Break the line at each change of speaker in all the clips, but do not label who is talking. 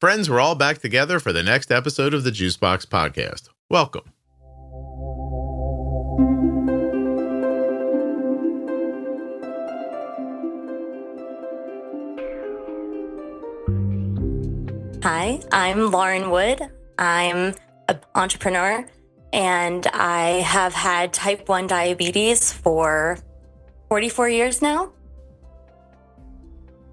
Friends, we're all back together for the next episode of the Juicebox Podcast. Welcome.
Hi, I'm Lauren Wood. I'm an entrepreneur, and I have had type 1 diabetes for 44 years now.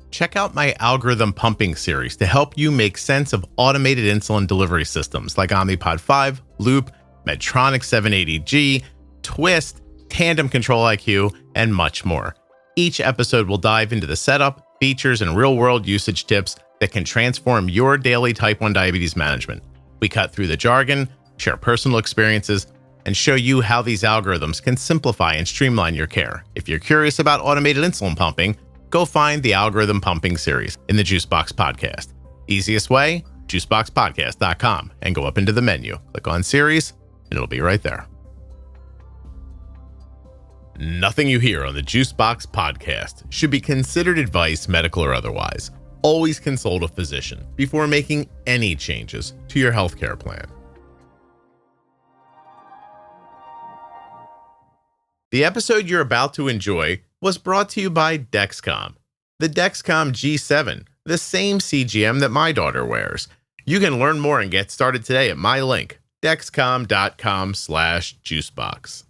Check out my algorithm pumping series to help you make sense of automated insulin delivery systems like Omnipod 5, Loop, Medtronic 780G, twiist, Tandem Control IQ, and much more. Each episode will dive into the setup, features, and real-world usage tips that can transform your daily type 1 diabetes management. We cut through the jargon, share personal experiences, and show you how these algorithms can simplify and streamline your care. If you're curious about automated insulin pumping, go find the Algorithm Pumping series in the Juicebox Podcast. Easiest way, juiceboxpodcast.com, and go up into the menu. Click on series, and it'll be right there. Nothing you hear on the Juicebox Podcast should be considered advice, medical or otherwise. Always consult a physician before making any changes to your healthcare plan. The episode you're about to enjoy was brought to you by Dexcom. The Dexcom G7, the same CGM that my daughter wears. You can learn more and get started today at my link, dexcom.com/juicebox.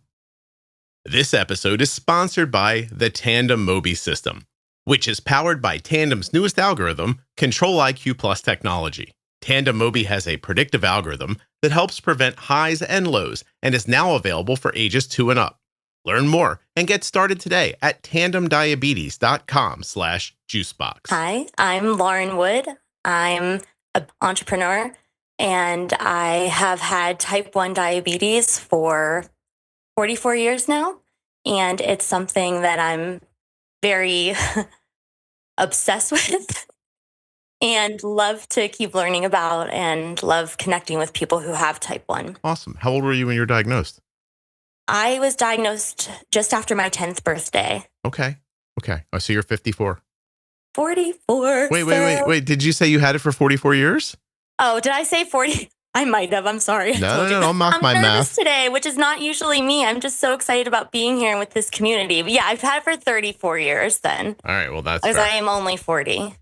This episode is sponsored by the Tandem Mobi system, which is powered by Tandem's newest algorithm, Control IQ Plus technology. Tandem Mobi has a predictive algorithm that helps prevent highs and lows and is now available for ages 2 and up. Learn more and get started today at tandemdiabetes.com/juicebox.
Hi, I'm Lauren Wood. I'm an entrepreneur, and I have had type 1 diabetes for 44 years now, and it's something that I'm very obsessed with and love to keep learning about and love connecting with people who have type 1.
Awesome. How old were you when you were diagnosed?
I was diagnosed just after my 10th birthday.
Okay. Oh, so you're 54.
44.
Wait. Did you say you had it for 44 years?
Oh, did I say 40? I might have. I'm sorry.
No, don't mock my math.
I'm nervous today, which is not usually me. I'm just so excited about being here with this community. But yeah, I've had it for 34 years then.
All right, well, that's
because
fair.
I am only 40.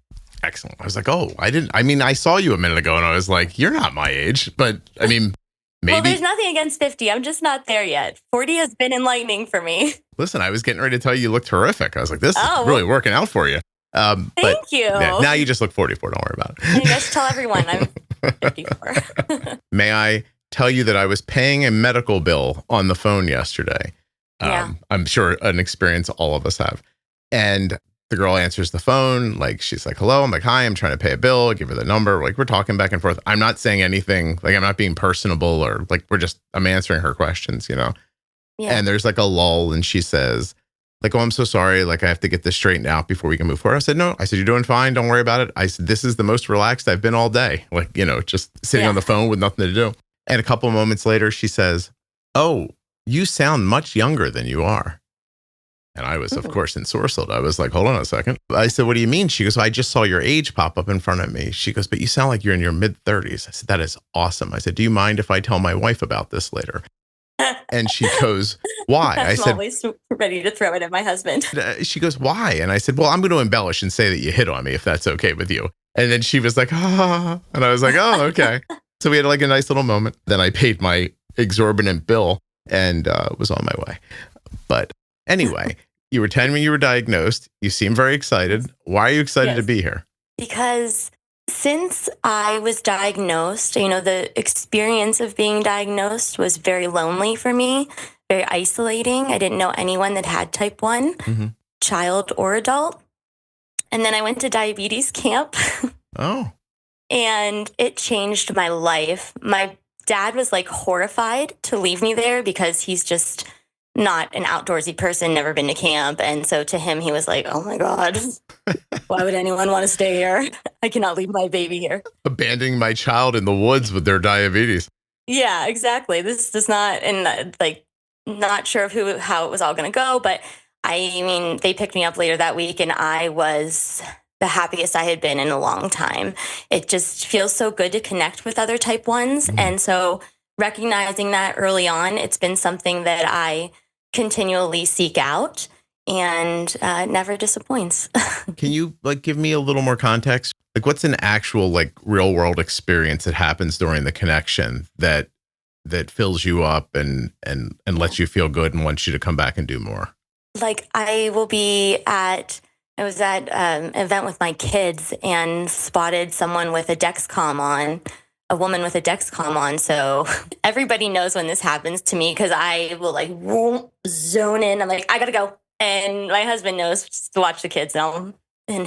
Excellent. I was like, I saw you a minute ago and I was like, you're not my age. But I mean, maybe.
Well, there's nothing against 50. I'm just not there yet. 40 has been enlightening for me.
Listen, I was getting ready to tell you looked terrific. I was like, this is really working out for you.
Thank you.
Yeah, now you just look 44. Don't worry about it.
I guess tell everyone I'm 54.
May I tell you that I was paying a medical bill on the phone yesterday? I'm sure an experience all of us have. And the girl answers the phone. Like, she's like, hello. I'm like, hi, I'm trying to pay a bill. I give her the number. Like, we're talking back and forth. I'm not saying anything. Like, I'm not being personable or like, I'm answering her questions, you know? Yeah. And there's like a lull and she says, like, oh, I'm so sorry. Like, I have to get this straightened out before we can move forward. I said, no. I said, you're doing fine. Don't worry about it. I said, this is the most relaxed I've been all day. Like, you know, just sitting on the phone with nothing to do. And a couple of moments later, she says, oh, you sound much younger than you are. And I was, of course, ensorcelled. I was like, hold on a second. I said, what do you mean? She goes, I just saw your age pop up in front of me. She goes, but you sound like you're in your mid-30s. I said, that is awesome. I said, do you mind if I tell my wife about this later? And she goes, why? I said,
I'm always ready to throw it at my husband.
She goes, why? And I said, well, I'm going to embellish and say that you hit on me, if that's okay with you. And then she was like, ah. And I was like, oh, okay. So we had like a nice little moment. Then I paid my exorbitant bill and was on my way. But anyway, you were 10 when you were diagnosed. You seem very excited. Why are you excited to be here?
Because since I was diagnosed, you know, the experience of being diagnosed was very lonely for me, very isolating. I didn't know anyone that had type 1, child or adult. And then I went to diabetes camp.
Oh.
And it changed my life. My dad was like horrified to leave me there because he's just not an outdoorsy person, never been to camp. And so to him, he was like, oh my God, why would anyone want to stay here? I cannot leave my baby here.
Abandoning my child in the woods with their diabetes.
Yeah, exactly. This does not, and like, not sure of how it was all going to go, but I mean, they picked me up later that week and I was the happiest I had been in a long time. It just feels so good to connect with other type 1s. And so recognizing that early on, it's been something that I continually seek out and never disappoints.
Can you like give me a little more context? Like what's an actual like real world experience that happens during the connection that fills you up and lets you feel good and wants you to come back and do more?
Like I was at an event with my kids and spotted someone with a Dexcom on, a woman with a Dexcom on. So everybody knows when this happens to me because I will like zone in. I'm like, I gotta go. And my husband knows just to watch the kids and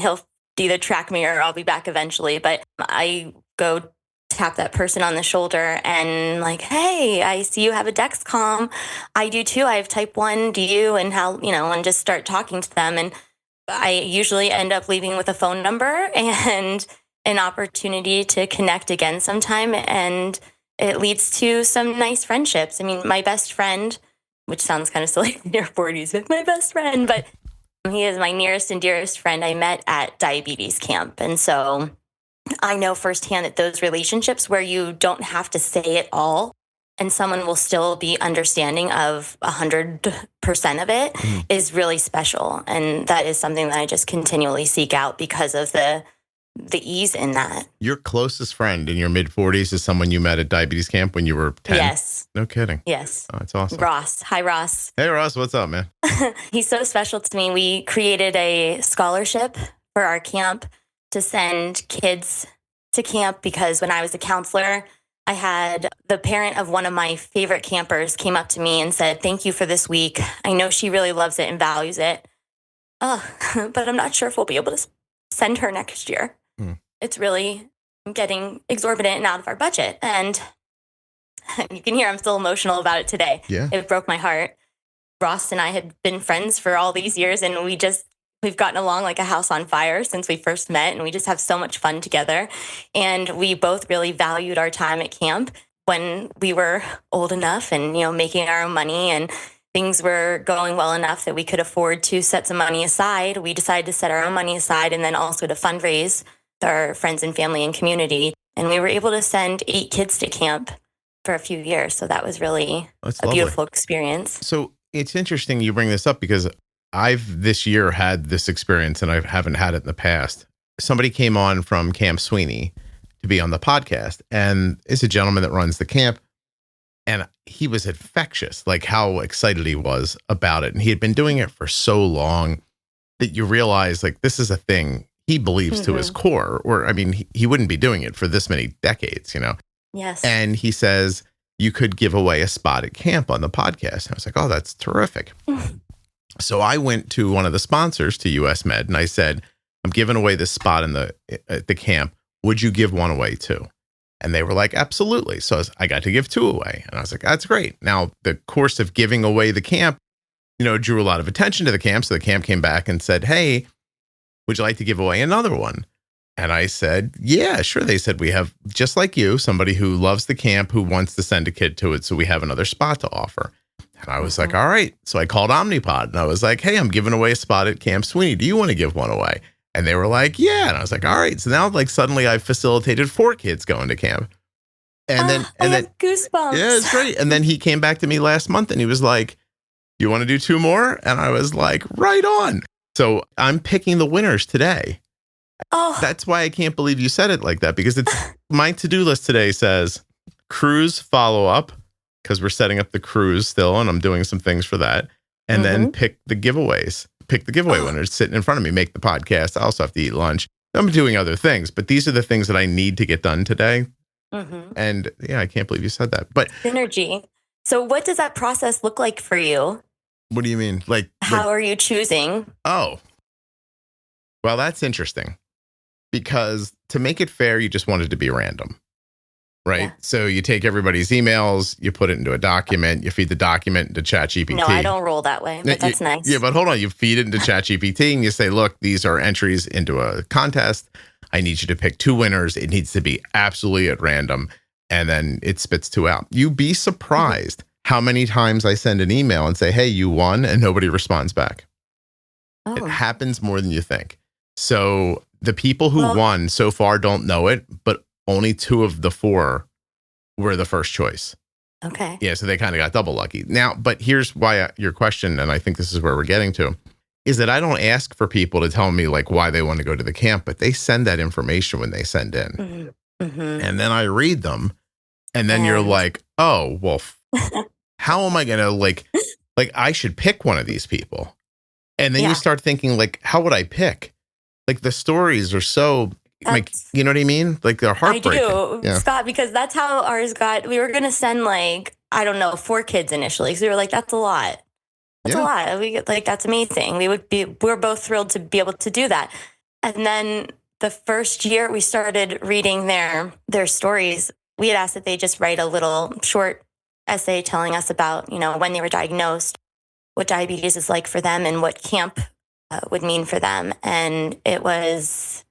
he'll either track me or I'll be back eventually. But I go tap that person on the shoulder and like, hey, I see you have a Dexcom. I do too. I have type 1. Do you? And how, and just start talking to them. And I usually end up leaving with a phone number and an opportunity to connect again sometime. And it leads to some nice friendships. I mean, my best friend, which sounds kind of silly in your 40s, but my best friend, but he is my nearest and dearest friend I met at diabetes camp. And so I know firsthand that those relationships where you don't have to say it all and someone will still be understanding of 100% of it is really special. And that is something that I just continually seek out because of the ease in that.
Your closest friend in your mid-40s is someone you met at diabetes camp when you were 10?
Yes.
No kidding.
Yes.
Oh, that's awesome.
Ross. Hi, Ross.
Hey, Ross. What's up, man?
He's so special to me. We created a scholarship for our camp to send kids to camp because when I was a counselor, I had the parent of one of my favorite campers came up to me and said, thank you for this week. I know she really loves it and values it. Oh, but I'm not sure if we'll be able to send her next year. It's really getting exorbitant and out of our budget. And you can hear I'm still emotional about it today.
Yeah.
It broke my heart. Ross and I had been friends for all these years and we've gotten along like a house on fire since we first met, and we just have so much fun together. And we both really valued our time at camp when we were old enough and, making our own money and things were going well enough that we could afford to set some money aside. We decided to set our own money aside and then also to fundraise with our friends and family and community. And we were able to send 8 kids to camp for a few years. So that was really beautiful experience.
So it's interesting you bring this up because I've this year had this experience and I haven't had it in the past. Somebody came on from Camp Sweeney to be on the podcast, and it's a gentleman that runs the camp, and he was infectious, like how excited he was about it. And he had been doing it for so long that you realize like this is a thing he believes to his core, or I mean, he wouldn't be doing it for this many decades,
Yes.
And he says, you could give away a spot at camp on the podcast. And I was like, oh, that's terrific. So I went to one of the sponsors to US Med and I said, I'm giving away this spot at the camp. Would you give one away too? And they were like, absolutely. So I got to give 2 away. And I was like, that's great. Now, the course of giving away the camp, drew a lot of attention to the camp. So the camp came back and said, hey, would you like to give away another one? And I said, yeah, sure. They said, we have, just like you, somebody who loves the camp, who wants to send a kid to it. So we have another spot to offer. And I was like, all right. So I called Omnipod and I was like, hey, I'm giving away a spot at Camp Sweeney. Do you want to give one away? And they were like, yeah. And I was like, all right. So now like suddenly I've facilitated 4 kids going to camp. And then
I have goosebumps.
Yeah, it's great. And then he came back to me last month and he was like, you want to do 2 more? And I was like, right on. So I'm picking the winners today.
Oh,
That's why I can't believe you said it like that, because it's my to-do list today says cruise follow-up, because we're setting up the cruise still and I'm doing some things for that. And then pick the giveaways, pick the giveaway winners sitting in front of me, make the podcast. I also have to eat lunch. I'm doing other things, but these are the things that I need to get done today. And yeah, I can't believe you said that. But
synergy. So what does that process look like for you?
What do you mean?
How are you choosing?
Oh, well, that's interesting. Because to make it fair, you just want it to be random, right?
Yeah.
So you take everybody's emails, you put it into a document, you feed the document into ChatGPT.
No, I don't roll that way, but that's nice.
Yeah, but hold on. You feed it into ChatGPT and you say, look, these are entries into a contest. I need you to pick 2 winners. It needs to be absolutely at random. And then it spits 2 out. You'd be surprised how many times I send an email and say, hey, you won, and nobody responds back. It happens more than you think. So The people who won so far don't know it, but only 2 of the 4 were the first choice.
Okay.
Yeah, so they kind of got double lucky. Now, but here's why your question, and I think this is where we're getting to, is that I don't ask for people to tell me like why they want to go to the camp, but they send that information when they send in.
Mm-hmm. Mm-hmm.
And then I read them, and then you're like, oh, well, how am I going to like I should pick one of these people. And then you start thinking like, how would I pick? Like the stories are so like, you know what I mean? Like they're heartbreaking.
I do, Scott, because that's how ours got. We were going to send like, I don't know, 4 kids initially. So we were like, that's a lot. That's a lot. We like, that's amazing. We're both thrilled to be able to do that. And then the first year we started reading their stories, we had asked that they just write a little short essay telling us about, you know, when they were diagnosed, what diabetes is like for them and what camp would mean for them. And it was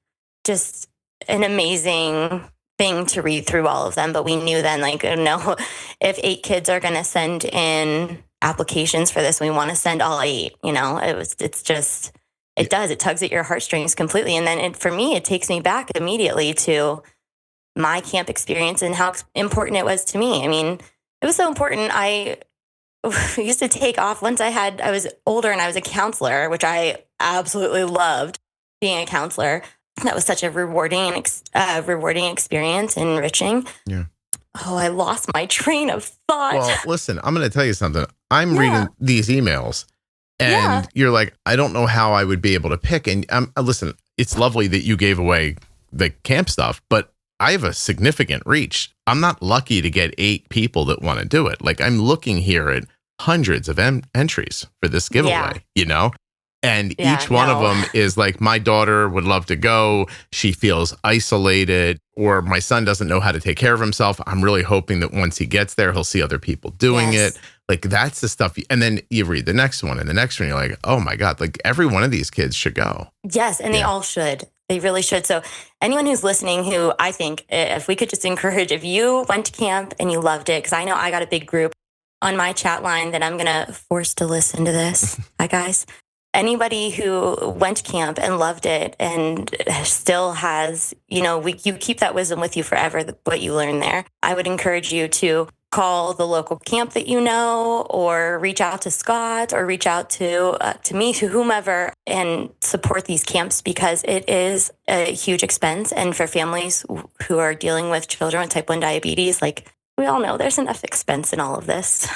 just an amazing thing to read through all of them. But we knew then, like, no, if 8 kids are going to send in applications for this, we want to send all 8, you know. It tugs at your heartstrings completely. And then for me, it takes me back immediately to my camp experience and how important it was to me. I mean, it was so important. I used to take off once I was older and I was a counselor, which I absolutely loved being a counselor. That was such a rewarding experience, enriching.
Yeah.
Oh, I lost my train of thought.
Well, listen, I'm going to tell you something. I'm reading these emails and you're like, I don't know how I would be able to pick. And listen, it's lovely that you gave away the camp stuff, but I have a significant reach. I'm not lucky to get 8 people that want to do it. Like I'm looking here at hundreds of entries for this giveaway, you know? And each one of them is like, my daughter would love to go. She feels isolated, or my son doesn't know how to take care of himself. I'm really hoping that once he gets there, he'll see other people doing it. Like that's the stuff. And then you read the next one and the next one. You're like, oh my God, like every one of these kids should go.
Yes. And they all should. They really should. So anyone who's listening who I think if we could just encourage, if you went to camp and you loved it, because I know I got a big group on my chat line that I'm going to force to listen to this. Hi, guys. Anybody who went to camp and loved it and still has, you know, you keep that wisdom with you forever, what you learned there. I would encourage you to call the local camp that you know, or reach out to Scott, or reach out to me, to whomever, and support these camps, because it is a huge expense. And for families who are dealing with children with type 1 diabetes, like we all know there's enough expense in all of this.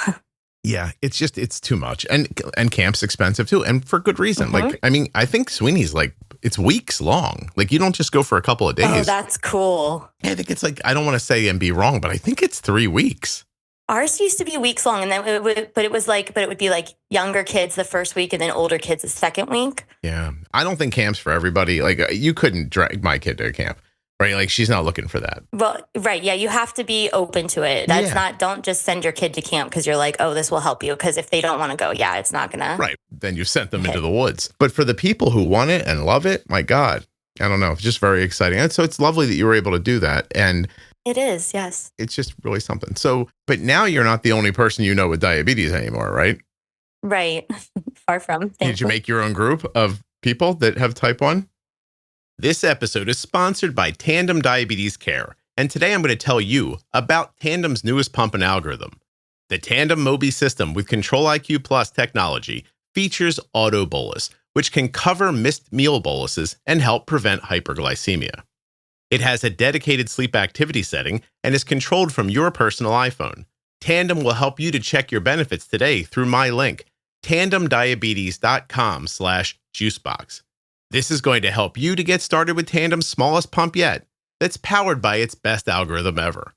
Yeah, it's too much. And camp's expensive too. And for good reason. Mm-hmm. Like, I mean, I think Sweeney's like, it's weeks long. Like you don't just go for a couple of days.
Oh, that's cool.
I think it's like, I don't want to say and be wrong, but I think it's 3 weeks.
Ours used to be weeks long, and then it would be like younger kids the first week and then older kids the second week.
Yeah. I don't think camp's for everybody. Like you couldn't drag my kid to a camp. Right, like she's not looking for that.
Well, right, yeah, you have to be open to it. That's not. Don't just send your kid to camp because you're like, oh, this will help you. Because if they don't want to go, it's not gonna.
Right, then you sent them into the woods. But for the people who want it and love it, my God, I don't know, it's just very exciting. And so it's lovely that you were able to do that. And
it is, yes.
It's just really something. So, but now you're not the only person you know with diabetes anymore, right?
Right, far from. Thankfully.
Did you make your own group of people that have type 1? This episode is sponsored by Tandem Diabetes Care, and today I'm going to tell you about Tandem's newest pump and algorithm. The Tandem Mobi system with Control-IQ Plus technology features auto bolus, which can cover missed meal boluses and help prevent hyperglycemia. It has a dedicated sleep activity setting and is controlled from your personal iPhone. Tandem will help you to check your benefits today through my link, tandemdiabetes.com/juicebox. This is going to help you to get started with Tandem's smallest pump yet, that's powered by its best algorithm ever.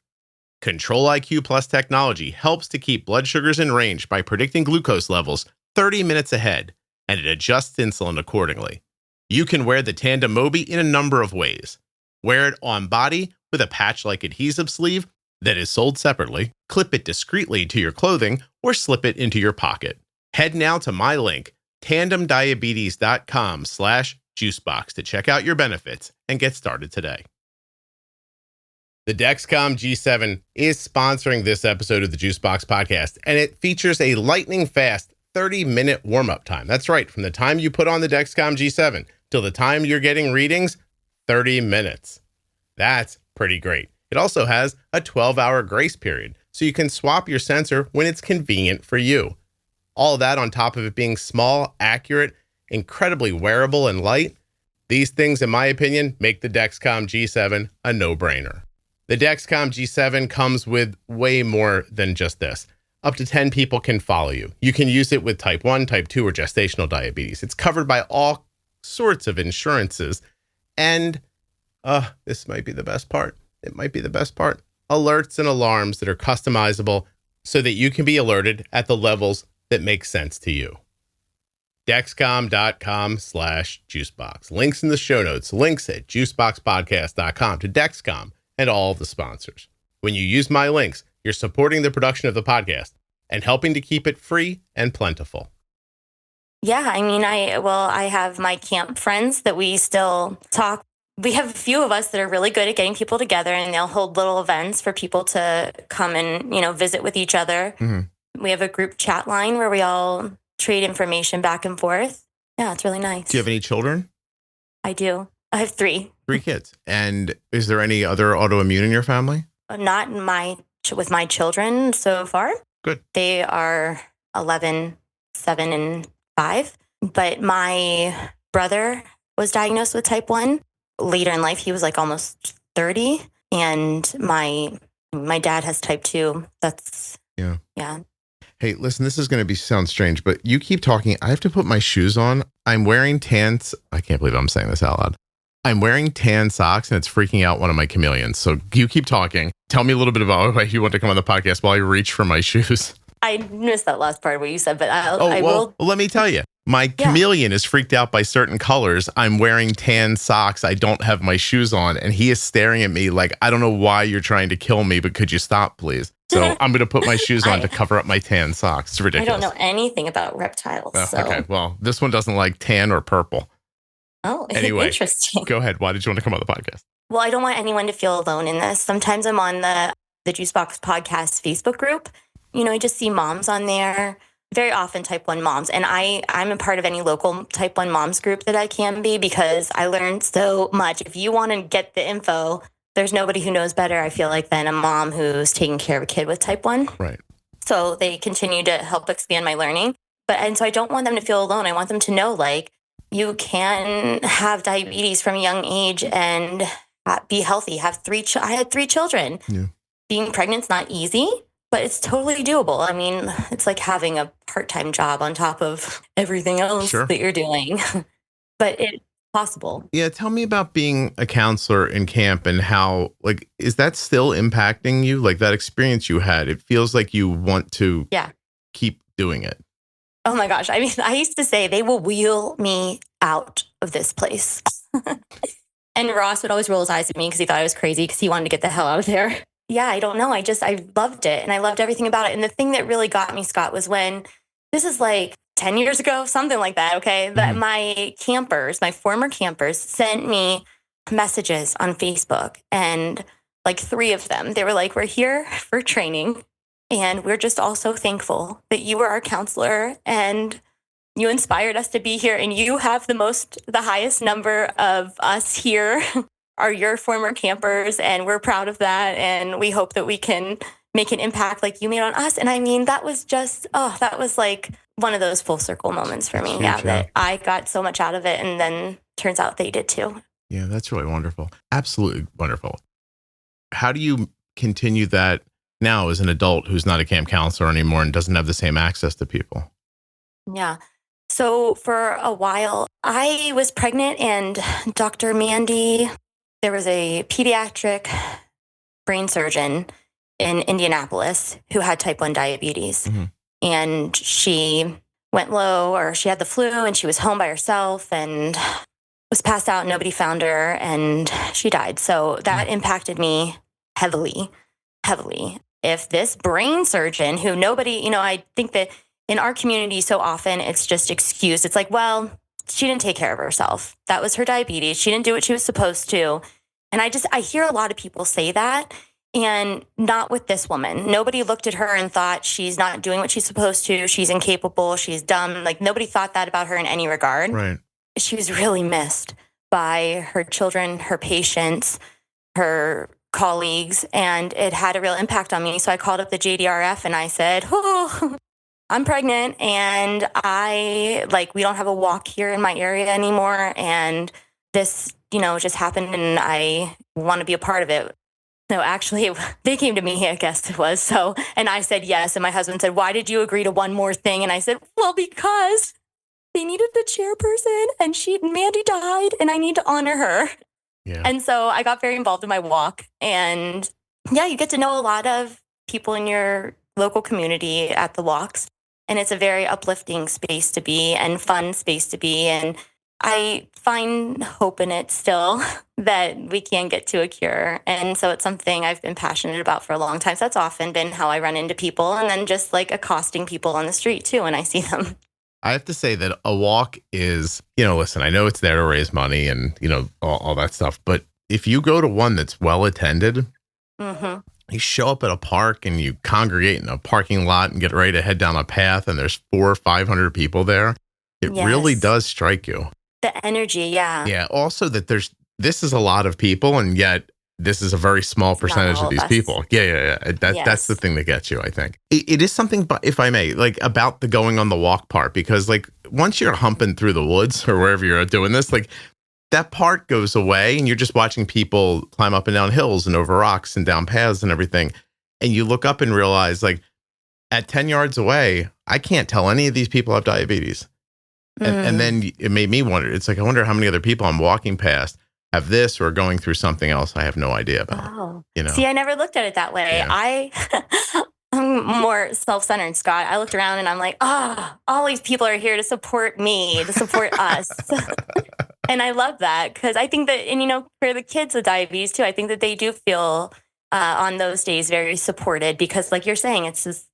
Control-IQ Plus technology helps to keep blood sugars in range by predicting glucose levels 30 minutes ahead, and it adjusts insulin accordingly. You can wear the Tandem Mobi in a number of ways. Wear it on body with a patch-like adhesive sleeve that is sold separately, clip it discreetly to your clothing, or slip it into your pocket. Head now to my link, tandemdiabetes.com/juicebox to check out your benefits and get started today. The Dexcom G7 is sponsoring this episode of the Juicebox Podcast, and it features a lightning fast 30-minute warm-up time. That's right. From the time you put on the Dexcom G7 till the time you're getting readings, 30 minutes. That's pretty great. It also has a 12-hour grace period, so you can swap your sensor when it's convenient for you. All that on top of it being small, accurate, incredibly wearable, and light. These things, in my opinion, make the Dexcom G7 a no-brainer. The Dexcom G7 comes with way more than just this. Up to 10 people can follow you. You can use it with type 1, type 2, or gestational diabetes. It's covered by all sorts of insurances. And this might be the best part. It might be the best part. Alerts and alarms that are customizable so that you can be alerted at the levels that make sense to you. Dexcom.com/juicebox. Links in the show notes. Links at juiceboxpodcast.com to Dexcom and all the sponsors. When you use my links, you're supporting the production of the podcast and helping to keep it free and plentiful.
Yeah, I mean, I have my camp friends that we still talk. We have a few of us that are really good at getting people together, and they'll hold little events for people to come and, visit with each other. Mm-hmm. We have a group chat line where we all trade information back and forth. Yeah, it's really nice.
Do you have any children?
I do. I have 3.
3 kids. And is there any other autoimmune in your family?
Not with my children so far.
Good.
They are 11, 7, and 5. But my brother was diagnosed with type 1. Later in life, he was like almost 30. And my dad has type 2. That's, yeah.
Hey, listen, this is going to sound strange, but you keep talking. I have to put my shoes on. I'm wearing tans. I can't believe I'm saying this out loud. I'm wearing tan socks, and it's freaking out one of my chameleons. So you keep talking. Tell me a little bit about why you want to come on the podcast while I reach for my shoes.
I missed that last part of what you said, but I will.
Well, let me tell you. My chameleon is freaked out by certain colors. I'm wearing tan socks. I don't have my shoes on, and he is staring at me like, I don't know why you're trying to kill me, but could you stop, please? So I'm going to put my shoes on to cover up my tan socks. It's ridiculous.
I don't know anything about reptiles. So.
Okay, well, this one doesn't like tan or purple.
Oh,
anyway,
interesting.
Go ahead. Why did you want to come on the podcast?
Well, I don't want anyone to feel alone in this. Sometimes I'm on the Juicebox Podcast Facebook group. I just see moms on there, very often type 1 moms. And I'm a part of any local type 1 moms group that I can be, because I learned so much. If you want to get the info, there's nobody who knows better, I feel like, than a mom who's taking care of a kid with type 1.
Right.
So they continue to help expand my learning. And so I don't want them to feel alone. I want them to know, like, you can have diabetes from a young age and be healthy. I had 3 children. Yeah. Being pregnant's not easy, but it's totally doable. I mean, it's like having a part-time job on top of everything else that you're doing. But it's possible.
Yeah, tell me about being a counselor in camp and how, like, is that still impacting you? Like, that experience you had, it feels like you want to keep doing it.
Oh my gosh. I mean, I used to say they will wheel me out of this place. And Ross would always roll his eyes at me because he thought I was crazy because he wanted to get the hell out of there. Yeah, I don't know. I loved it. And I loved everything about it. And the thing that really got me, Scott, was when, this is like 10 years ago, something like that, okay? That my former campers sent me messages on Facebook. And like 3 of them, they were like, we're here for training. And we're just all so thankful that you were our counselor and you inspired us to be here. And you have the highest number of us here are your former campers. And we're proud of that. And we hope that we can make an impact like you made on us. And I mean, that was just, that was like one of those full circle moments for me. Huge, that I got so much out of it. And then turns out they did too.
Yeah, that's really wonderful. Absolutely wonderful. How do you continue that now as an adult who's not a camp counselor anymore and doesn't have the same access to people?
Yeah. So for a while, I was pregnant, and Dr. Mandy, there was a pediatric brain surgeon in Indianapolis who had type 1 diabetes. Mm-hmm. And she went low, or she had the flu, and she was home by herself and was passed out. Nobody found her, and she died. So that impacted me heavily. If this brain surgeon who nobody, I think that in our community, so often it's just excused. It's like, well, she didn't take care of herself. That was her diabetes. She didn't do what she was supposed to. And I hear a lot of people say that, and not with this woman. Nobody looked at her and thought she's not doing what she's supposed to. She's incapable. She's dumb. Like, nobody thought that about her in any regard.
Right.
She was really missed. by her children, her patients, her colleagues, and it had a real impact on me. So I called up the JDRF and I said, oh, I'm pregnant and we don't have a walk here in my area anymore. And this, just happened and I want to be a part of it. No, actually, they came to me, I guess it was. So, and I said yes. And my husband said, why did you agree to one more thing? And I said, well, because they needed the chairperson and Mandy died and I need to honor her.
Yeah.
And so I got very involved in my walk. And yeah, you get to know a lot of people in your local community at the walks. And it's a very uplifting space to be and fun space to be. And I find hope in it still that we can get to a cure. And so it's something I've been passionate about for a long time. So that's often been how I run into people, and then just like accosting people on the street too when I see them.
I have to say that a walk is, listen, I know it's there to raise money and, all that stuff. But if you go to one that's well attended, you show up at a park and you congregate in a parking lot and get ready to head down a path and there's 400 or 500 people there, it really does strike you.
The energy, yeah.
Yeah. Also that this is a lot of people, and yet this is a very small percentage of these people. Yeah. That's the thing that gets you, I think. It is something, if I may, like about the going on the walk part, because like once you're humping through the woods or wherever you're doing this, like that part goes away and you're just watching people climb up and down hills and over rocks and down paths and everything. And you look up and realize, like, at 10 yards away, I can't tell any of these people have diabetes. And then it made me wonder, it's like, I wonder how many other people I'm walking past have this or going through something else I have no idea about.
Oh. See, I never looked at it that way. Yeah. I'm more self-centered, Scott. I looked around and I'm like, all these people are here to support me, to support us. And I love that because I think that, and for the kids with diabetes too, I think that they do feel on those days very supported because like you're saying, it's just,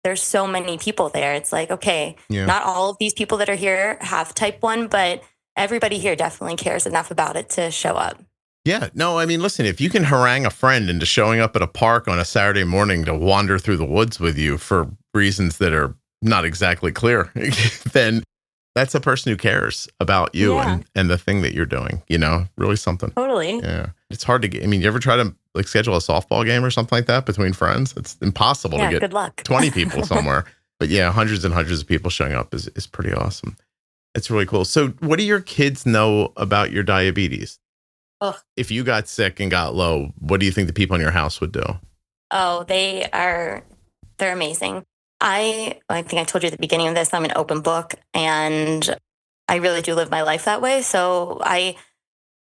there's so many people there. It's like, okay, not all of these people that are here have type 1, but everybody here definitely cares enough about it to show up.
Yeah. No, I mean, listen, if you can harangue a friend into showing up at a park on a Saturday morning to wander through the woods with you for reasons that are not exactly clear, then that's a person who cares about you and the thing that you're doing, really something.
Totally.
Yeah. It's hard to get. I mean, you ever try to like schedule a softball game or something like that between friends? It's impossible to get
good luck.
20 people somewhere. But yeah, hundreds and hundreds of people showing up is pretty awesome. It's really cool. So what do your kids know about your diabetes? If you got sick and got low, what do you think the people in your house would do?
Oh, they're amazing. I think I told you at the beginning of this, I'm an open book and I really do live my life that way. So I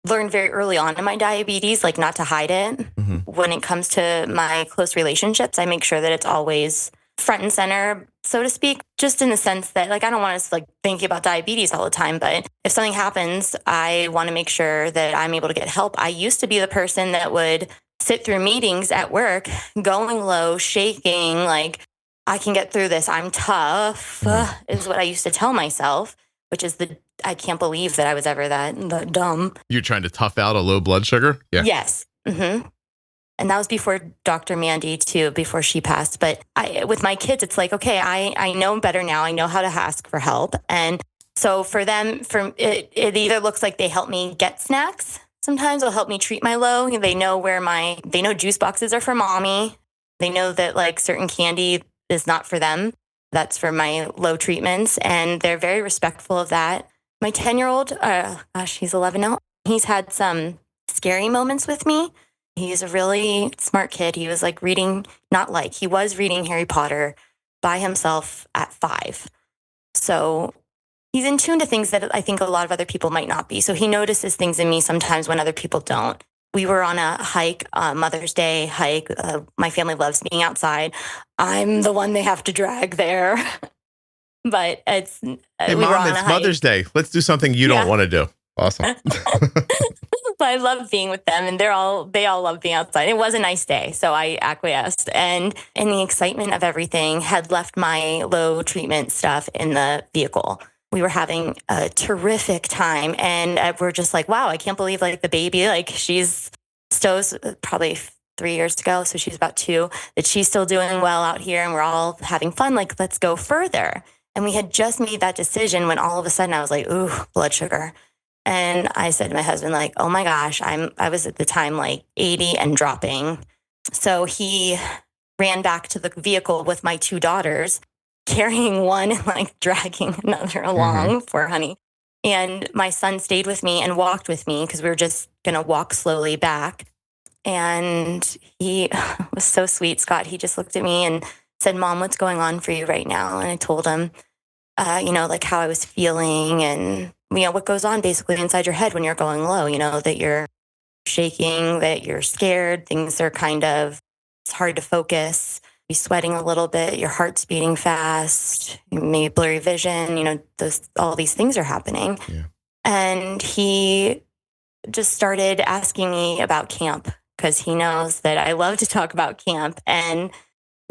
learned very early on in my diabetes, like not to hide it. Mm-hmm. When it comes to my close relationships, I make sure that it's always front and center, so to speak, just in the sense that like, I don't want us like thinking about diabetes all the time, but if something happens, I want to make sure that I'm able to get help. I used to be the person that would sit through meetings at work, going low, shaking, like I can get through this. I'm tough is what I used to tell myself, which is I can't believe that I was ever that dumb.
You're trying to tough out a low blood sugar? Yeah.
Yes. Mm-hmm. And that was before Dr. Mandy too, before she passed. But with my kids, it's like, okay, I know better now. I know how to ask for help. And so for them, it either looks like they help me get snacks. Sometimes they'll help me treat my low. They know they know juice boxes are for mommy. They know that like certain candy is not for them. That's for my low treatments. And they're very respectful of that. My 10-year-old, he's 11 now. He's had some scary moments with me. He's a really smart kid. He was he was reading Harry Potter by himself at 5. So he's in tune to things that I think a lot of other people might not be. So he notices things in me sometimes when other people don't. We were on a hike, Mother's Day hike. My family loves being outside. I'm the one they have to drag there. But it's...
Hey, Mom, it's Mother's Day. Let's do something you don't want to do. Awesome.
I love being with them and they all love being outside. It was a nice day, so I acquiesced. And in the excitement of everything, had left my low treatment stuff in the vehicle. We were having a terrific time and we're just like, wow, I can't believe like the baby, like Stowe's probably 3 years ago, so she's about 2, that she's still doing well out here and we're all having fun, like let's go further. And we had just made that decision when all of a sudden I was like, ooh, blood sugar. And I said to my husband, like, oh my gosh, I was at the time like 80 and dropping. So he ran back to the vehicle with my 2 daughters, carrying one and like dragging another along for honey. And my son stayed with me and walked with me because we were just going to walk slowly back. And he was so sweet, Scott. He just looked at me and said, Mom, what's going on for you right now? And I told him, like how I was feeling and, what goes on basically inside your head when you're going low, that you're shaking, that you're scared, things are it's hard to focus, you're sweating a little bit, your heart's beating fast, maybe blurry vision, all these things are happening.
Yeah.
And he just started asking me about camp because he knows that I love to talk about camp. And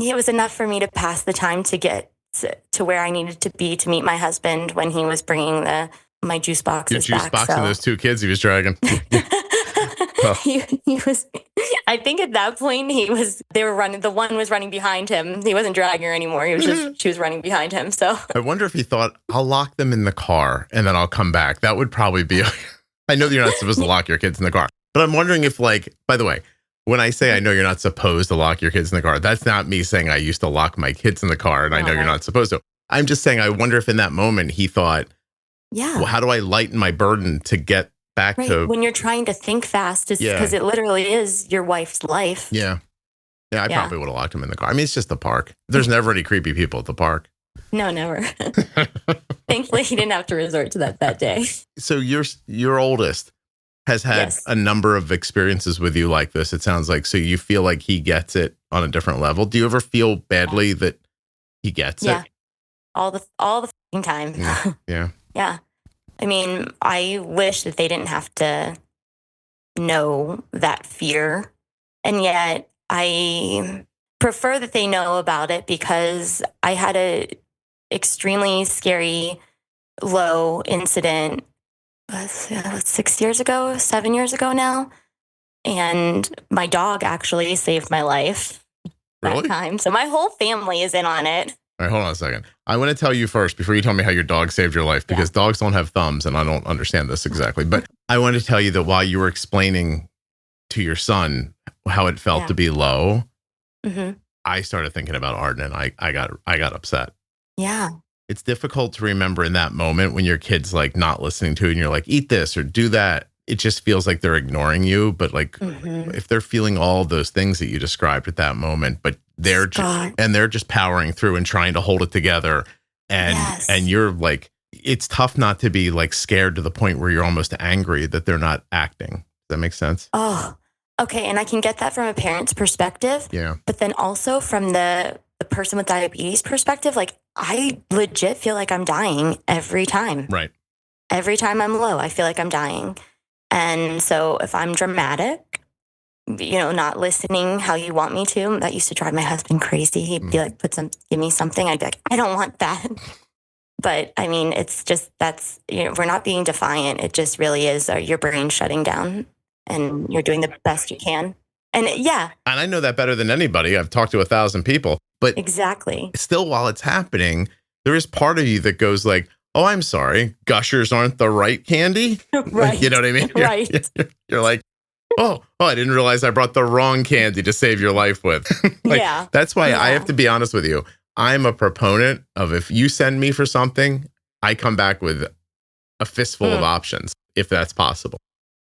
it was enough for me to pass the time to get to where I needed to be to meet my husband when he was bringing my juice boxes
Your juice
back.
box and those 2 kids he was dragging.
Oh. He was, I think at that point they were running, the one was running behind him. He wasn't dragging her anymore. She was running behind him. So
I wonder if he thought, I'll lock them in the car and then I'll come back. That would probably be, I know that you're not supposed to lock your kids in the car, but I'm wondering if by the way, when I say I know you're not supposed to lock your kids in the car, that's not me saying I used to lock my kids in the car and I know you're not supposed to. I'm just saying, I wonder if in that moment he thought, well, how do I lighten my burden to get back to
when you're trying to think fast, because it literally is your wife's life.
Yeah. Yeah, I probably would have locked him in the car. I mean, it's just the park. There's never any creepy people at the park.
No, never. Thankfully, he didn't have to resort to that day.
So your oldest has had a number of experiences with you like this, it sounds like. So you feel like he gets it on a different level. Do you ever feel badly that he gets it?
All the fucking time.
Yeah.
Yeah. I mean, I wish that they didn't have to know that fear. And yet I prefer that they know about it because I had a extremely scary low incident 7 years ago now. And my dog actually saved my life that time. So my whole family is in on it.
All right, hold on a second. I want to tell you first, before you tell me how your dog saved your life, because dogs don't have thumbs and I don't understand this exactly. But I want to tell you that while you were explaining to your son how it felt to be low, I started thinking about Arden and I got upset.
Yeah.
It's difficult to remember in that moment when your kid's like not listening to you and you're like, eat this or do that. It just feels like they're ignoring you. But like if they're feeling all those things that you described at that moment, but they're just powering through and trying to hold it together. And you're like, it's tough not to be like scared to the point where you're almost angry that they're not acting. Does that make sense?
Oh, okay. And I can get that from a parent's perspective.
Yeah.
But then also from the person with diabetes perspective, like I legit feel like I'm dying every time.
Right.
Every time I'm low, I feel like I'm dying. And so if I'm dramatic, not listening how you want me to, that used to drive my husband crazy. He'd be like, give me something. I'd be like, I don't want that. But I mean, it's just, we're not being defiant. It just really is your brain shutting down and you're doing the best you can. And and
I know that better than anybody. I've talked to 1,000 people, but
exactly.
Still, while it's happening, there is part of you that goes like, oh, I'm sorry, Gushers aren't the right candy.
Right.
You know what I mean?
Right.
You're like, oh, I didn't realize I brought the wrong candy to save your life with. That's why I have to be honest with you. I'm a proponent of if you send me for something, I come back with a fistful of options, if that's possible.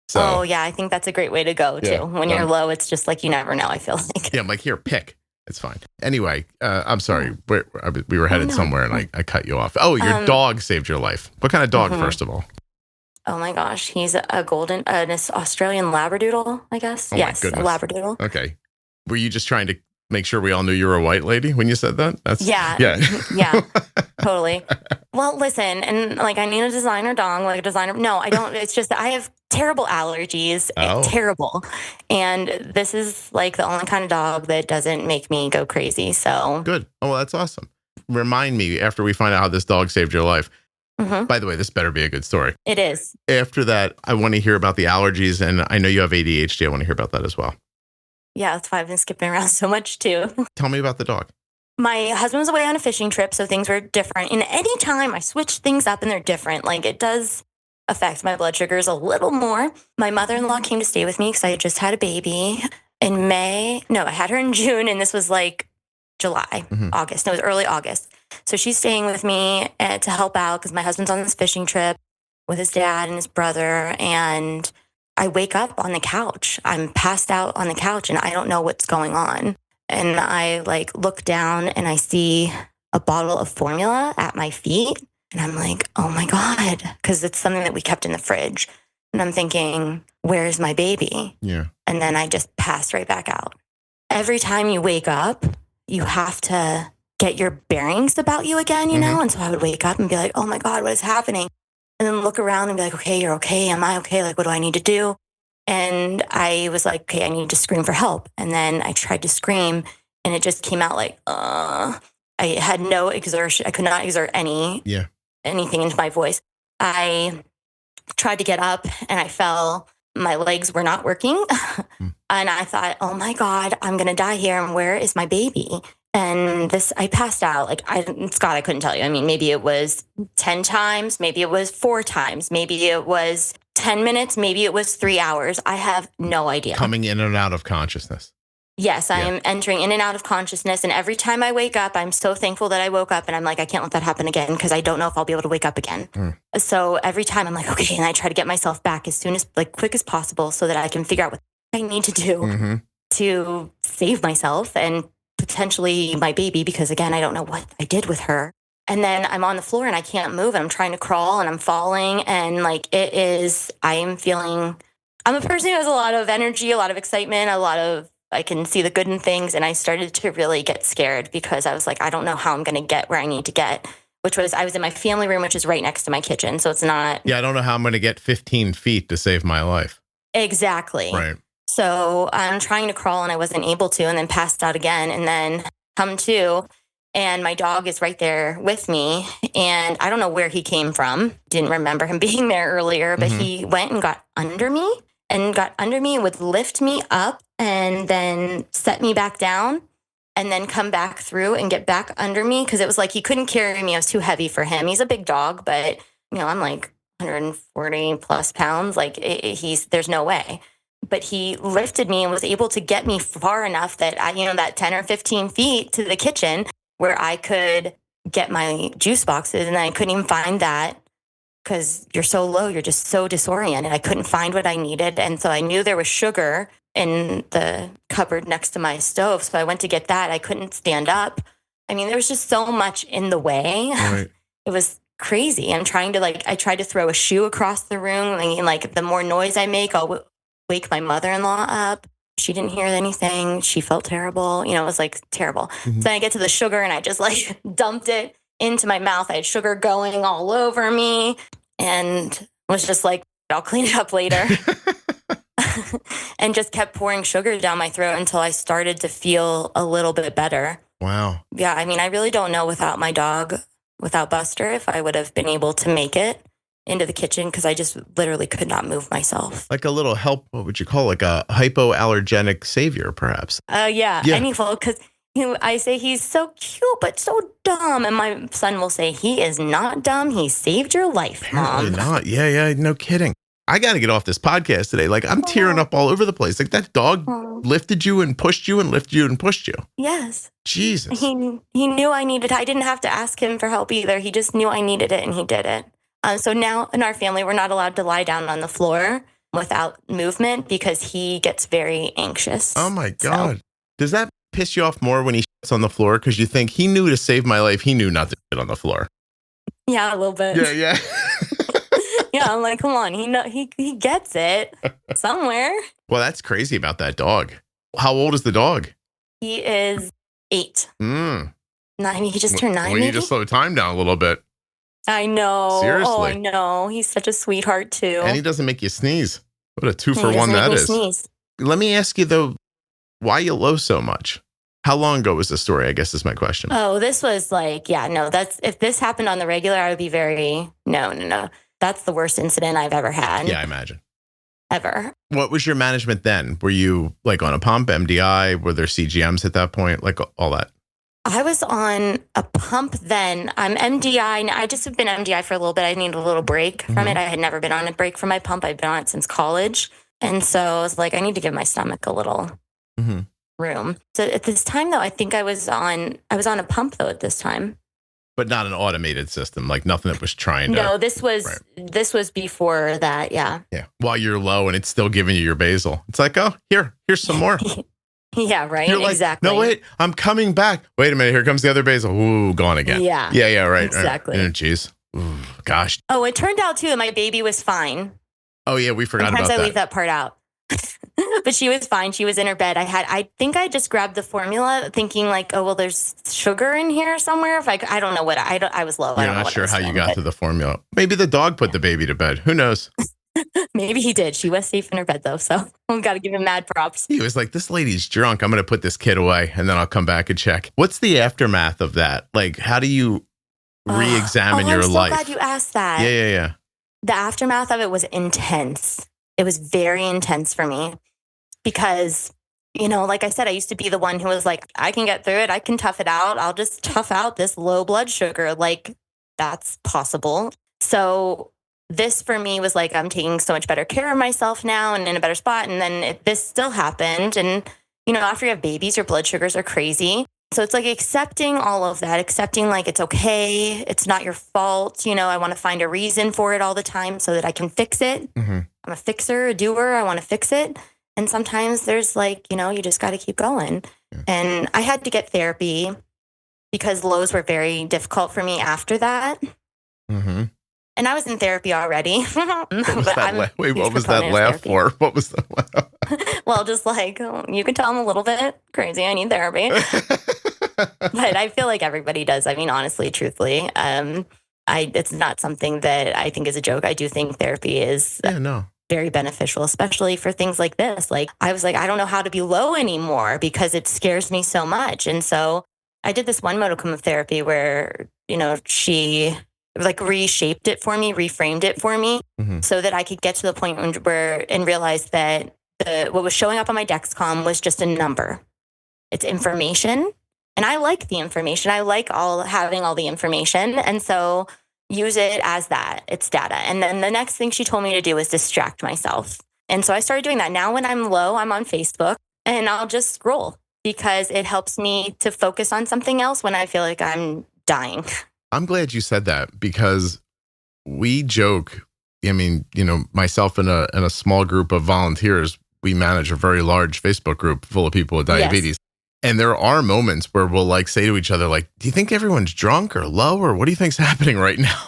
So,
I think that's a great way to go too. When you're low, it's just like, you never know, I feel like.
Yeah, I'm like, here, pick. It's fine. Anyway, I'm sorry. We were headed somewhere and I cut you off. Oh, your dog saved your life. What kind of dog, first of all?
Oh my gosh. He's an Australian Labradoodle, I guess.
Oh
yes, a Labradoodle.
Okay. Were you just trying to make sure we all knew you were a white lady when you said that?
Yeah, totally. Well, listen, and like I need a designer dog, like a designer. No, I don't. It's just that I have terrible allergies, terrible. And this is like the only kind of dog that doesn't make me go crazy. So
good. Oh, well, that's awesome. Remind me after we find out how this dog saved your life. By the way, this better be a good story.
It is.
After that, I want to hear about the allergies, and I know you have ADHD. I want to hear about that as well.
Yeah, that's why I've been skipping around so much too.
Tell me about the dog.
My husband was away on a fishing trip, so things were different. And anytime I switch things up and they're different, like it does affect my blood sugars a little more. My mother-in-law came to stay with me because I had just had a baby in May. No, I had her in June, and this was like July, August. No, it was early August. So she's staying with me to help out because my husband's on this fishing trip with his dad and his brother. And I wake up on the couch. I'm passed out on the couch and I don't know what's going on. And I like look down and I see a bottle of formula at my feet. And I'm like, oh my God, because it's something that we kept in the fridge. And I'm thinking, where's my baby?
Yeah.
And then I just passed right back out. Every time you wake up, you have to get your bearings about you again, you know? And so I would wake up and be like, oh my God, what is happening? And then look around and be like, okay, you're okay. Am I okay? Like, what do I need to do? And I was like, okay, I need to scream for help. And then I tried to scream and it just came out like, I had no exertion. I could not exert anything into my voice. I tried to get up and I fell. My legs were not working. And I thought, oh my God, I'm going to die here. And where is my baby? And I passed out. Like, Scott, I couldn't tell you. I mean, maybe it was 10 times, maybe it was 4 times, maybe it was 10 minutes, maybe it was 3 hours. I have no idea.
Coming in and out of consciousness.
Yes, I am entering in and out of consciousness. And every time I wake up, I'm so thankful that I woke up and I'm like, I can't let that happen again because I don't know if I'll be able to wake up again. So every time I'm like, okay. And I try to get myself back as soon as, like, quick as possible so that I can figure out what I need to do to save myself and potentially my baby, because again, I don't know what I did with her. And then I'm on the floor and I can't move and I'm trying to crawl and I'm falling. And like, I'm a person who has a lot of energy, a lot of excitement, I can see the good in things. And I started to really get scared because I was like, I don't know how I'm going to get where I need to get, I was in my family room, which is right next to my kitchen. So it's not.
Yeah. I don't know how I'm going to get 15 feet to save my life.
Exactly.
Right.
So I'm trying to crawl and I wasn't able to, and then passed out again, and then come to, and my dog is right there with me. And I don't know where he came from. Didn't remember him being there earlier, but he went and got under me and would lift me up and then set me back down and then come back through and get back under me. Cause it was like, he couldn't carry me. I was too heavy for him. He's a big dog, but you know, I'm like 140 plus pounds. Like there's no way. But he lifted me and was able to get me far enough that that 10 or 15 feet to the kitchen where I could get my juice boxes. And I couldn't even find that because you're so low. You're just so disoriented. I couldn't find what I needed. And so I knew there was sugar in the cupboard next to my stove. So I went to get that. I couldn't stand up. I mean, there was just so much in the way.
Right.
It was crazy. I tried to throw a shoe across the room. And like the more noise I make, I'll wake my mother-in-law up. She didn't hear anything. She felt terrible. It was like terrible. So then I get to the sugar and I just like dumped it into my mouth. I had sugar going all over me and was just like, I'll clean it up later. And just kept pouring sugar down my throat until I started to feel a little bit better.
Wow.
Yeah. I mean, I really don't know without my dog, without Buster, if I would have been able to make it into the kitchen because I just literally could not move myself.
Like a little help, what would you call like a hypoallergenic savior, perhaps?
Yeah. Because I say he's so cute, but so dumb. And my son will say, he is not dumb. He saved your life,
Apparently
Mom.
not. Yeah. No kidding. I got to get off this podcast today. Like I'm tearing up all over the place. Like that dog lifted you and pushed you and lifted you and pushed you.
Yes.
Jesus.
He knew I needed it. I didn't have to ask him for help either. He just knew I needed it and he did it. So now in our family, we're not allowed to lie down on the floor without movement because he gets very anxious.
Oh my God. So. Does that piss you off more when he shits on the floor? Because you think he knew to save my life. He knew not to shit on the floor.
Yeah, a little bit.
Yeah.
Yeah, I'm like, come on. He gets it somewhere.
Well, that's crazy about that dog. How old is the dog?
He is 8. 9. He just turned 9.
We need to slow time down a little bit.
I know.
Seriously.
Oh, I know. He's such a sweetheart too.
And he doesn't make you sneeze. What a 2-for-1 that is.
Sneeze.
Let me ask you though, why you low so much? How long ago was this story? I guess is my question.
Oh, this was like, if this happened on the regular, I would be very, no. That's the worst incident I've ever had.
Yeah, I imagine.
Ever.
What was your management then? Were you like on a pump, MDI? Were there CGMs at that point? Like all that?
I was on a pump then. I'm MDI. I just have been MDI for a little bit. I need a little break from it. I had never been on a break from my pump. I've been on it since college. And so I was like, I need to give my stomach a little room. So at this time, though, I think I was on a pump, though, at this time.
But not an automated system, like nothing that was trying to.
No, this was before that. Yeah.
Yeah. While you're low and it's still giving you your basal. It's like, oh, here's some more.
Yeah, right.
You're like,
exactly.
No, wait, I'm coming back. Wait a minute. Here comes the other basal. Ooh, gone again.
Yeah.
Yeah, right.
Exactly.
Right. Jeez. Ooh, gosh.
Oh, it turned out too that my baby was fine.
Oh yeah, we forgot about that.
Sometimes I leave that part out. But she was fine. She was in her bed. I think I just grabbed the formula thinking like, oh, well, there's sugar in here somewhere. If I don't know what I was low.
You're not sure how you got to the formula. Maybe the dog put the baby to bed. Who knows?
Maybe he did. She was safe in her bed though. So I've got to give him mad props.
He was like, this lady's drunk. I'm going to put this kid away and then I'll come back and check. What's the aftermath of that? Like, how do you re-examine your life?
I'm so glad you asked that.
Yeah.
The aftermath of it was intense. It was very intense for me because, like I said, I used to be the one who was like, I can get through it. I can tough it out. I'll just tough out this low blood sugar. Like, that's possible. So this for me was like, I'm taking so much better care of myself now and in a better spot. And then this still happened. And, after you have babies, your blood sugars are crazy. So it's like accepting all of that, accepting like it's okay. It's not your fault. I want to find a reason for it all the time so that I can fix it. I'm a fixer, a doer. I want to fix it. And sometimes there's like, you just got to keep going. Yeah. And I had to get therapy because lows were very difficult for me after that. And I was in therapy already.
What was that laugh for? What was the laugh?
Well, just like, you can tell I'm a little bit crazy. I need therapy. But I feel like everybody does. I mean, honestly, truthfully, it's not something that I think is a joke. I do think therapy is very beneficial, especially for things like this. Like, I was like, I don't know how to be low anymore because it scares me so much. And so I did this one modicum of therapy where, she like reshaped it for me, reframed it for me so that I could get to the point and realize that what was showing up on my Dexcom was just a number. It's information. And I like the information. I like having all the information. And so use it as that. It's data. And then the next thing she told me to do is distract myself. And so I started doing that. Now when I'm low, I'm on Facebook and I'll just scroll because it helps me to focus on something else when I feel like I'm dying.
I'm glad you said that because we joke. I mean, myself and a small group of volunteers, we manage a very large Facebook group full of people with diabetes. Yes. And there are moments where we'll like say to each other, like, do you think everyone's drunk or low or what do you think's happening right now?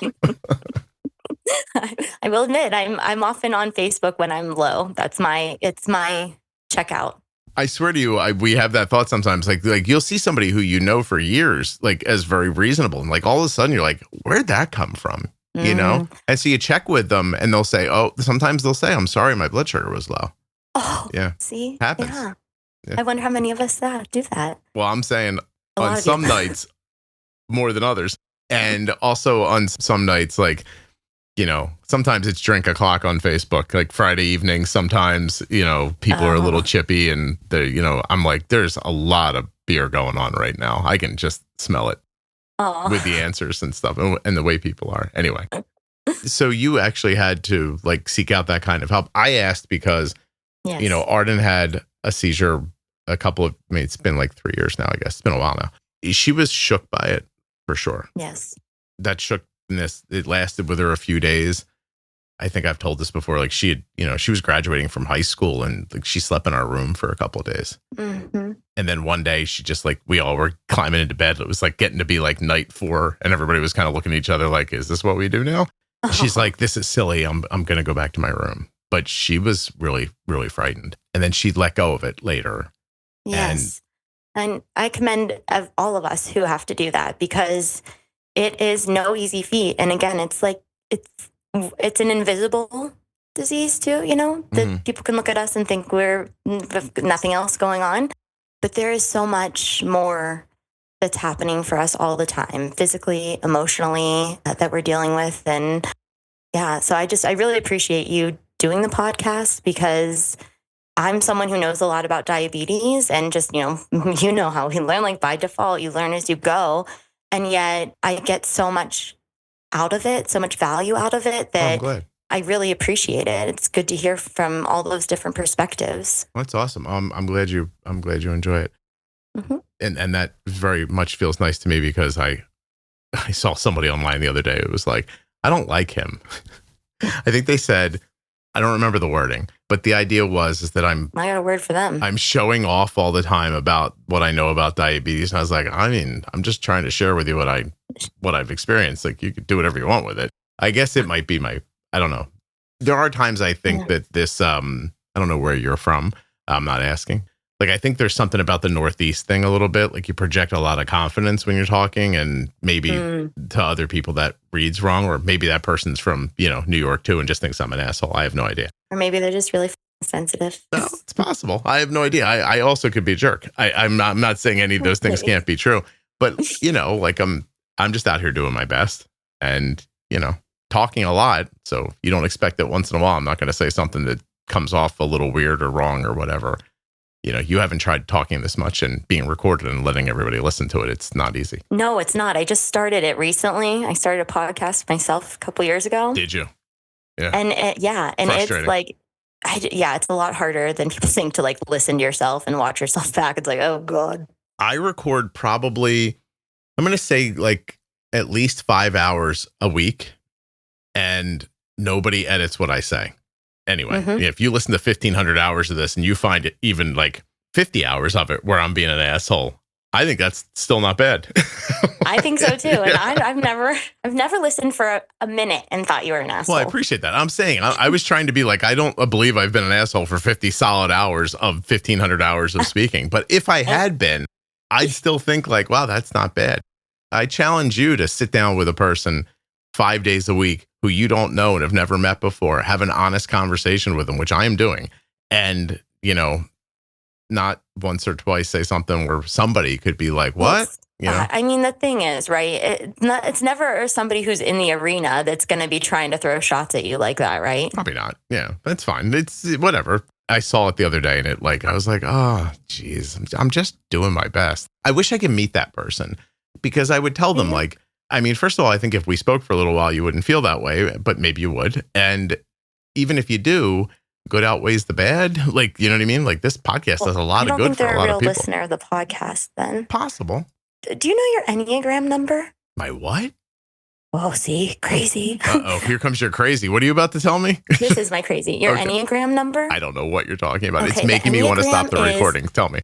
I will admit I'm often on Facebook when I'm low. It's my checkout.
I swear to you, we have that thought sometimes. Like you'll see somebody who for years, like as very reasonable, and like all of a sudden you're like, where'd that come from? And so you check with them, and they'll say, sometimes they'll say, I'm sorry, my blood sugar was low.
Oh, yeah. See, happens. Yeah. I wonder how many of us do that.
Well, I'm saying on some nights more than others, and also on some nights like. Sometimes it's drink o'clock on Facebook, like Friday evening. Sometimes, people are a little chippy and I'm like, there's a lot of beer going on right now. I can just smell it with the answers and stuff and the way people are. Anyway, so you actually had to like seek out that kind of help. I asked because, Arden had a seizure it's been like 3 years now, I guess. It's been a while now. She was shook by it for sure.
Yes.
That shook. It lasted with her a few days. I think I've told this before. Like she had, she was graduating from high school and like she slept in our room for a couple of days. And then one day she just like, we all were climbing into bed. It was like getting to be like night 4 and everybody was kind of looking at each other like, is this what we do now? She's like, this is silly. I'm going to go back to my room. But she was really, really frightened. And then she let go of it later.
Yes. And I commend all of us who have to do that because it is no easy feat. And again, it's like, it's an invisible disease too, that people can look at us and think we're nothing else going on. But there is so much more that's happening for us all the time, physically, emotionally, that we're dealing with. And yeah, so I really appreciate you doing the podcast because I'm someone who knows a lot about diabetes and just, you know how we learn, like by default, you learn as you go. And yet I get so much out of it, so much value out of it
Oh, I'm
that
glad.
I really appreciate it. It's good to hear from all those different perspectives.
That's awesome. I'm glad you enjoy it.
Mm-hmm.
And that very much feels nice to me because I saw somebody online the other day. It was like, I don't like him. I think they said, I don't remember the wording, but the idea is that
I got a word for them.
I'm showing off all the time about what I know about diabetes. And I was like, I mean, I'm just trying to share with you what I've experienced. Like, you could do whatever you want with it. I guess it might be I don't know. There are times I think that this, I don't know where you're from. I'm not asking. Like, I think there's something about the Northeast thing a little bit. Like, you project a lot of confidence when you're talking, and maybe to other people that reads wrong, or maybe that person's from, New York too and just thinks I'm an asshole. I have no idea.
Or maybe they're just really sensitive.
No, it's possible. I have no idea. I also could be a jerk. I'm not saying any of those things can't be true, but like I'm just out here doing my best and, talking a lot. So you don't expect that once in a while I'm not going to say something that comes off a little weird or wrong or whatever. You haven't tried talking this much and being recorded and letting everybody listen to it. It's not easy.
No, it's not. I just started it recently. I started a podcast myself a couple years ago.
Did you? Yeah.
And it's like, it's a lot harder than people think to like listen to yourself and watch yourself back. It's like, oh God.
I record probably, I'm going to say like at least 5 hours a week, and nobody edits what I say. Anyway, if you listen to 1,500 hours of this and you find it even like 50 hours of it where I'm being an asshole, I think that's still not bad.
I think so too. And I've never listened for a minute and thought you were an asshole.
Well, I appreciate that. I'm saying I was trying to be like, I don't believe I've been an asshole for 50 solid hours of 1,500 hours of speaking. But if I had been, I'd still think like, wow, that's not bad. I challenge you to sit down with a person 5 days a week who you don't know and have never met before, have an honest conversation with them, which I am doing. And, not once or twice say something where somebody could be like, what?
I mean, the thing is, right? It's never somebody who's in the arena that's going to be trying to throw shots at you like that, right?
Probably not. Yeah, that's fine. It's whatever. I saw it the other day and I was like, oh, geez, I'm just doing my best. I wish I could meet that person because I would tell them like, I mean, first of all, I think if we spoke for a little while, you wouldn't feel that way, but maybe you would. And even if you do, good outweighs the bad. Like, you know what I mean? Like this podcast does a lot of good for a lot of people. You don't think they're a real
listener of the podcast then?
Possible.
Do you know your Enneagram number?
My what?
Oh, see, crazy.
Uh-oh, here comes your crazy. What are you about to tell me?
This is my crazy. Your Enneagram number?
I don't know what you're talking about. Okay, it's making me want to stop the recording. Tell me.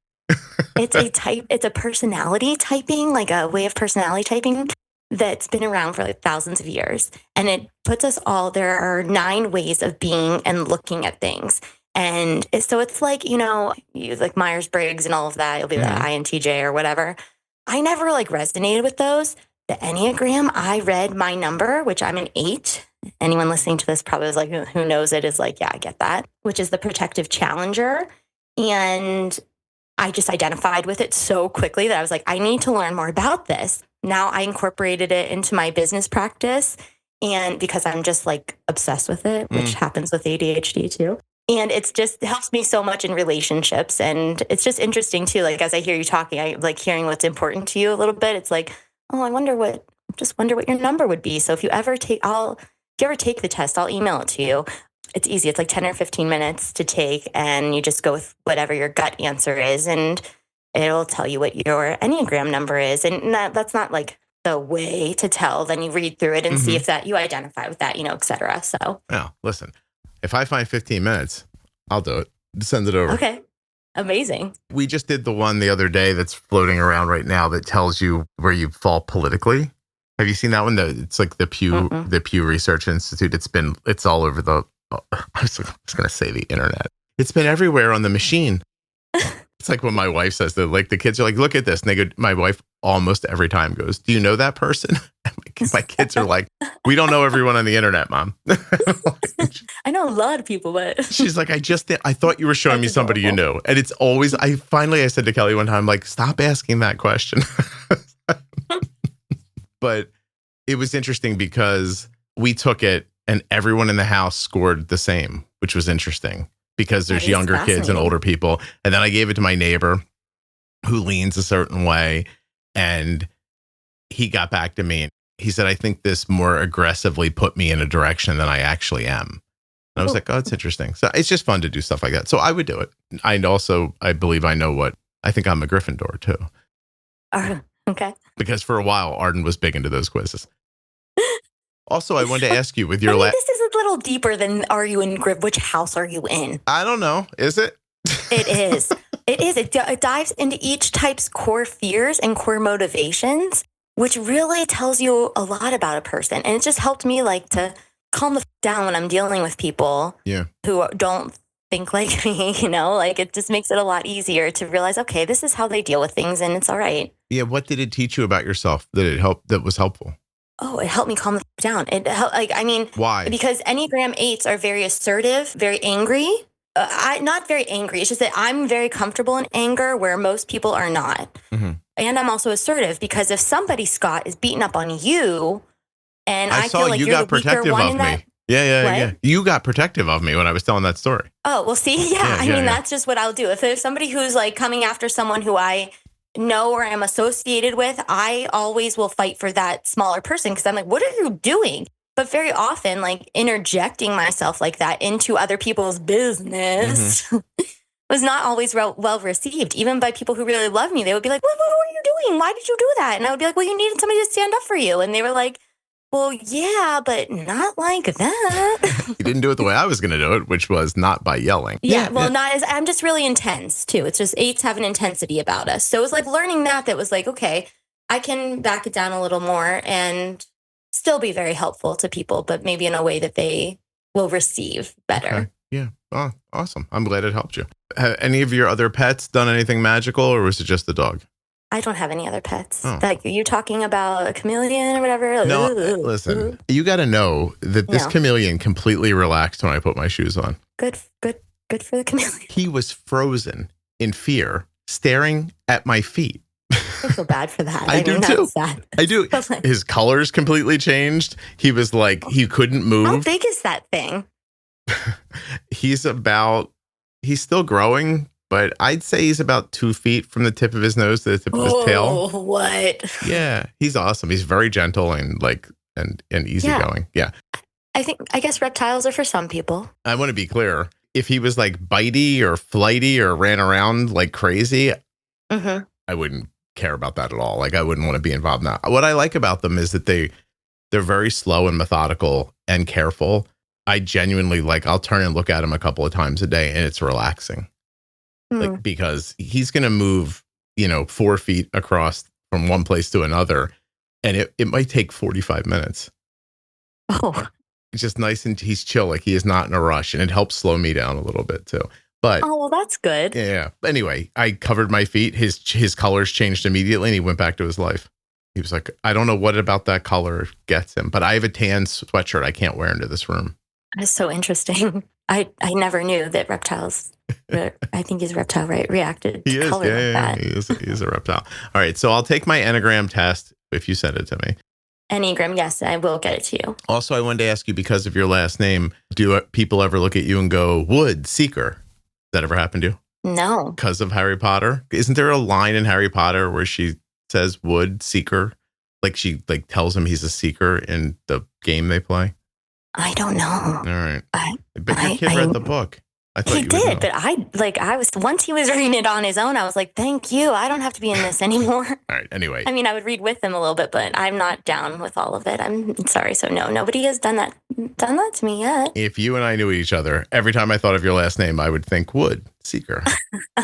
It's a personality typing, like a way of personality typing that's been around for like thousands of years. And it puts us all, there are 9 ways of being and looking at things. And so it's like, you like Myers-Briggs and all of that. You'll be like INTJ or whatever. I never like resonated with those. The Enneagram, I read my number, which I'm an 8. Anyone listening to this probably is like, who knows it, is like, yeah, I get that, which is the protective challenger. And I just identified with it so quickly that I was like, I need to learn more about this. Now I incorporated it into my business practice, and because I'm just like obsessed with it, which happens with ADHD too. And it helps me so much in relationships. And it's just interesting too. Like, as I hear you talking, I like hearing what's important to you a little bit. It's like, oh, I wonder what your number would be. So if you ever take the test, I'll email it to you. It's easy. It's like 10 or 15 minutes to take, and you just go with whatever your gut answer is, and it'll tell you what your Enneagram number is. And that's not like the way to tell. Then you read through it and see if that you identify with that, et cetera. So,
listen, if I find 15 minutes, I'll do it. Send it over.
Okay. Amazing.
We just did the one the other day that's floating around right now that tells you where you fall politically. Have you seen that one? It's like the Pew Research Institute. It's all over I was going to say the internet. It's been everywhere on the machine. It's like when my wife says that, like the kids are like, look at this. And they go, my wife almost every time goes, do you know that person? My kids are like, we don't know everyone on the internet, Mom.
I know a lot of people, but
she's like, I thought you were showing me somebody you knew. And it's always, I said to Kelly one time, like, stop asking that question. But it was interesting because we took it and everyone in the house scored the same, which was interesting. because there's younger kids and older people. And then I gave it to my neighbor who leans a certain way. And he got back to me. He said, I think this more aggressively put me in a direction than I actually am. And I was like, oh, it's interesting. So it's just fun to do stuff like that. So I would do it. I believe I know I think I'm a Gryffindor too.
Okay.
Because for a while, Arden was big into those quizzes. Also, I wanted to ask you with your
this is a little deeper than are you in which house are you in?
I don't know. Is it?
It is. It is. It dives into each type's core fears and core motivations, which really tells you a lot about a person. And it just helped me to calm the down when I'm dealing with people who don't think like me, it just makes it a lot easier to realize, okay, this is how they deal with things and it's all right.
Yeah. What did it teach you about yourself that was helpful?
Oh, it helped me calm down.
Why?
Because Enneagram 8s are very assertive, very angry. Not very angry. It's just that I'm very comfortable in anger where most people are not. Mm-hmm. And I'm also assertive because if somebody, Scott, is beating up on you and I feel like
you
you're
got
the weaker
protective
one
of
in
me.
that.
Yeah. You got protective of me when I was telling that story.
Oh, well, see, I mean, that's just what I'll do. If there's somebody who's coming after someone who I know or am associated with, I always will fight for that smaller person because I'm like, what are you doing? But very often, interjecting myself like that into other people's business was not always well received, even by people who really love me. They would be like, what were you doing? Why did you do that? And I would be like, well, you needed somebody to stand up for you. And they were like, well, yeah, but not like that.
You didn't do it the way I was going to do it, which was not by yelling.
Not as I'm just really intense too. It's just 8s have an intensity about us. So it was learning that was okay, I can back it down a little more and still be very helpful to people, but maybe in a way that they will receive better.
Okay. Yeah. Oh, awesome. I'm glad it helped you. Have any of your other pets done anything magical or was it just the dog?
I don't have any other pets. Are you talking about a chameleon or whatever?
No, listen, you got to know that this chameleon completely relaxed when I put my shoes on.
Good for the chameleon.
He was frozen in fear, staring at my feet.
I feel bad for that.
I do too.
Sad.
I do. His colors completely changed. He was he couldn't move.
How big is that thing?
He's still growing, but I'd say he's about 2 feet from the tip of his nose to the tip of his tail.
Oh, what?
Yeah, he's awesome. He's very gentle and and easygoing. Yeah.
I guess reptiles are for some people.
I want to be clear. If he was bitey or flighty or ran around like crazy, I wouldn't care about that at all. I wouldn't want to be involved in that. What I like about them is that they're very slow and methodical and careful. I genuinely I'll turn and look at him a couple of times a day and it's relaxing. Because he's going to move, 4 feet across from one place to another. And it might take 45 minutes.
Oh,
it's just nice. And he's chill. He is not in a rush and it helps slow me down a little bit too. But
well, that's good.
Yeah. Anyway, I covered my feet. His colors changed immediately and he went back to his life. He was like, I don't know what about that color gets him, but I have a tan sweatshirt I can't wear into this room.
That's so interesting. I never knew that reptiles, I think he's a reptile, right? Reacted to color like that.
He is a reptile. All right. So I'll take my Enneagram test if you send it to me.
Enneagram, yes, I will get it to you.
Also, I wanted to ask you, because of your last name, do people ever look at you and go, Wood, Seeker? That ever happened to you?
No.
Because of Harry Potter? Isn't there a line in Harry Potter where she says Wood, Seeker? She tells him he's a seeker in the game they play?
I don't know.
All right. But your kid read the book. I thought
he did, but I was, once he was reading it on his own, I was like, thank you. I don't have to be in this anymore.
All right. Anyway.
I mean, I would read with him a little bit, but I'm not down with all of it. I'm sorry. So no, nobody has done that to me yet.
If you and I knew each other, every time I thought of your last name, I would think Wood, Seeker.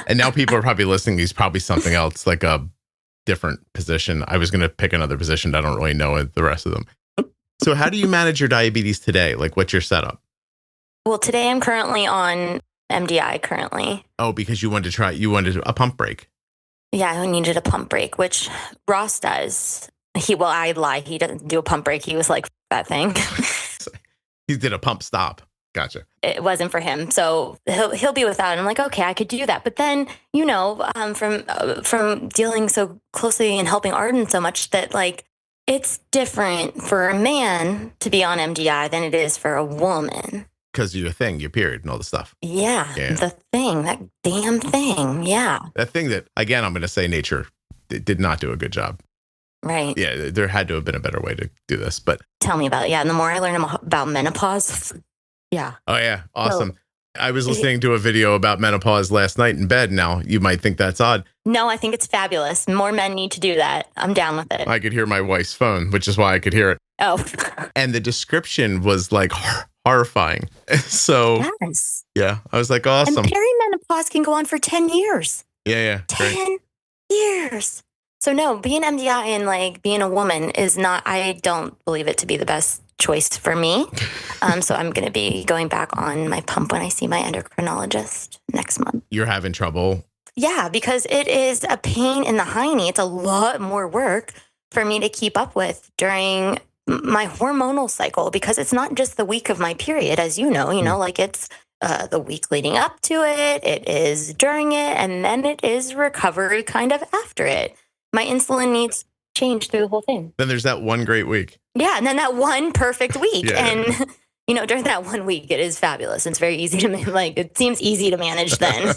And now people are probably listening. He's probably something else, like a different position. I was going to pick another position. I don't really know the rest of them. So how do you manage your diabetes today? What's your setup?
Well, today I'm currently on MDI currently.
Oh, because you wanted a pump break.
Yeah, I needed a pump break, which Ross does. I lie. He doesn't do a pump break. He was like, that thing.
He did a pump stop. Gotcha.
It wasn't for him. So he'll be without it. I'm like, okay, I could do that. But then, from dealing so closely and helping Arden so much that it's different for a man to be on MDI than it is for a woman.
Because of your thing, your period and all the stuff.
Yeah, the thing, that damn thing. Yeah.
That thing that, again, I'm going to say nature did not do a good job.
Right.
Yeah, there had to have been a better way to do this. But
tell me about it. Yeah. And the more I learn about menopause, yeah.
Oh, yeah. Awesome. I was listening to a video about menopause last night in bed. Now, you might think that's odd.
No, I think it's fabulous. More men need to do that. I'm down with it.
I could hear my wife's phone, which is why I could hear it.
Oh.
And the description was like horrifying. So,
yes.
Yeah, I was like, awesome.
And perimenopause can go on for 10 years.
Yeah.
10 years. So no, being MDI and like being a woman is not, I don't believe it to be the best choice for me. So I'm going to be going back on my pump when I see my endocrinologist next month.
You're having trouble?
Yeah, because it is a pain in the hiney. It's a lot more work for me to keep up with during my hormonal cycle, because it's not just the week of my period, as you know, like it's the week leading up to it, it is during it, and then it is recovery kind of after it. My insulin needs change through the whole thing.
Then there's that one great week.
Yeah, and then that one perfect week. And, during that 1 week, it is fabulous. It's very easy to, it seems easy to manage then.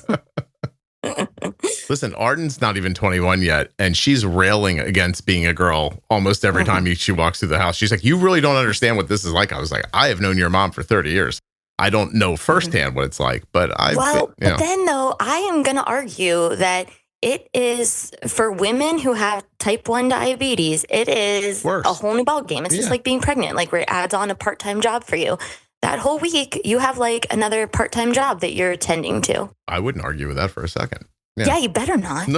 Listen, Arden's not even 21 yet, and she's railing against being a girl almost every time she walks through the house. She's like, you really don't understand what this is like. I was like, I have known your mom for 30 years. I don't know firsthand what it's like, but
but then, though, I am going to argue that it is, for women who have type 1 diabetes, it is
worse.
A whole new ballgame. It's just like being pregnant, like where it adds on a part-time job for you. That whole week, you have like another part-time job that you're attending to.
I wouldn't argue with that for a second.
Yeah, you better not.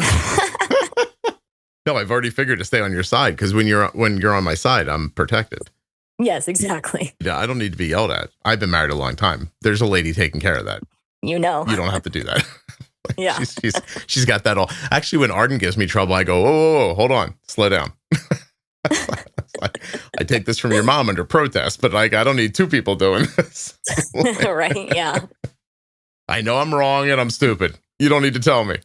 No, I've already figured to stay on your side, because when you're on my side, I'm protected.
Yes, exactly.
Yeah, I don't need to be yelled at. I've been married a long time. There's a lady taking care of that.
You don't
have to do that.
Yeah.
She's got that all. Actually, when Arden gives me trouble, I go, whoa, hold on, slow down. I take this from your mom under protest, but I don't need two people doing this.
Right, yeah.
I know I'm wrong and I'm stupid. You don't need to tell me.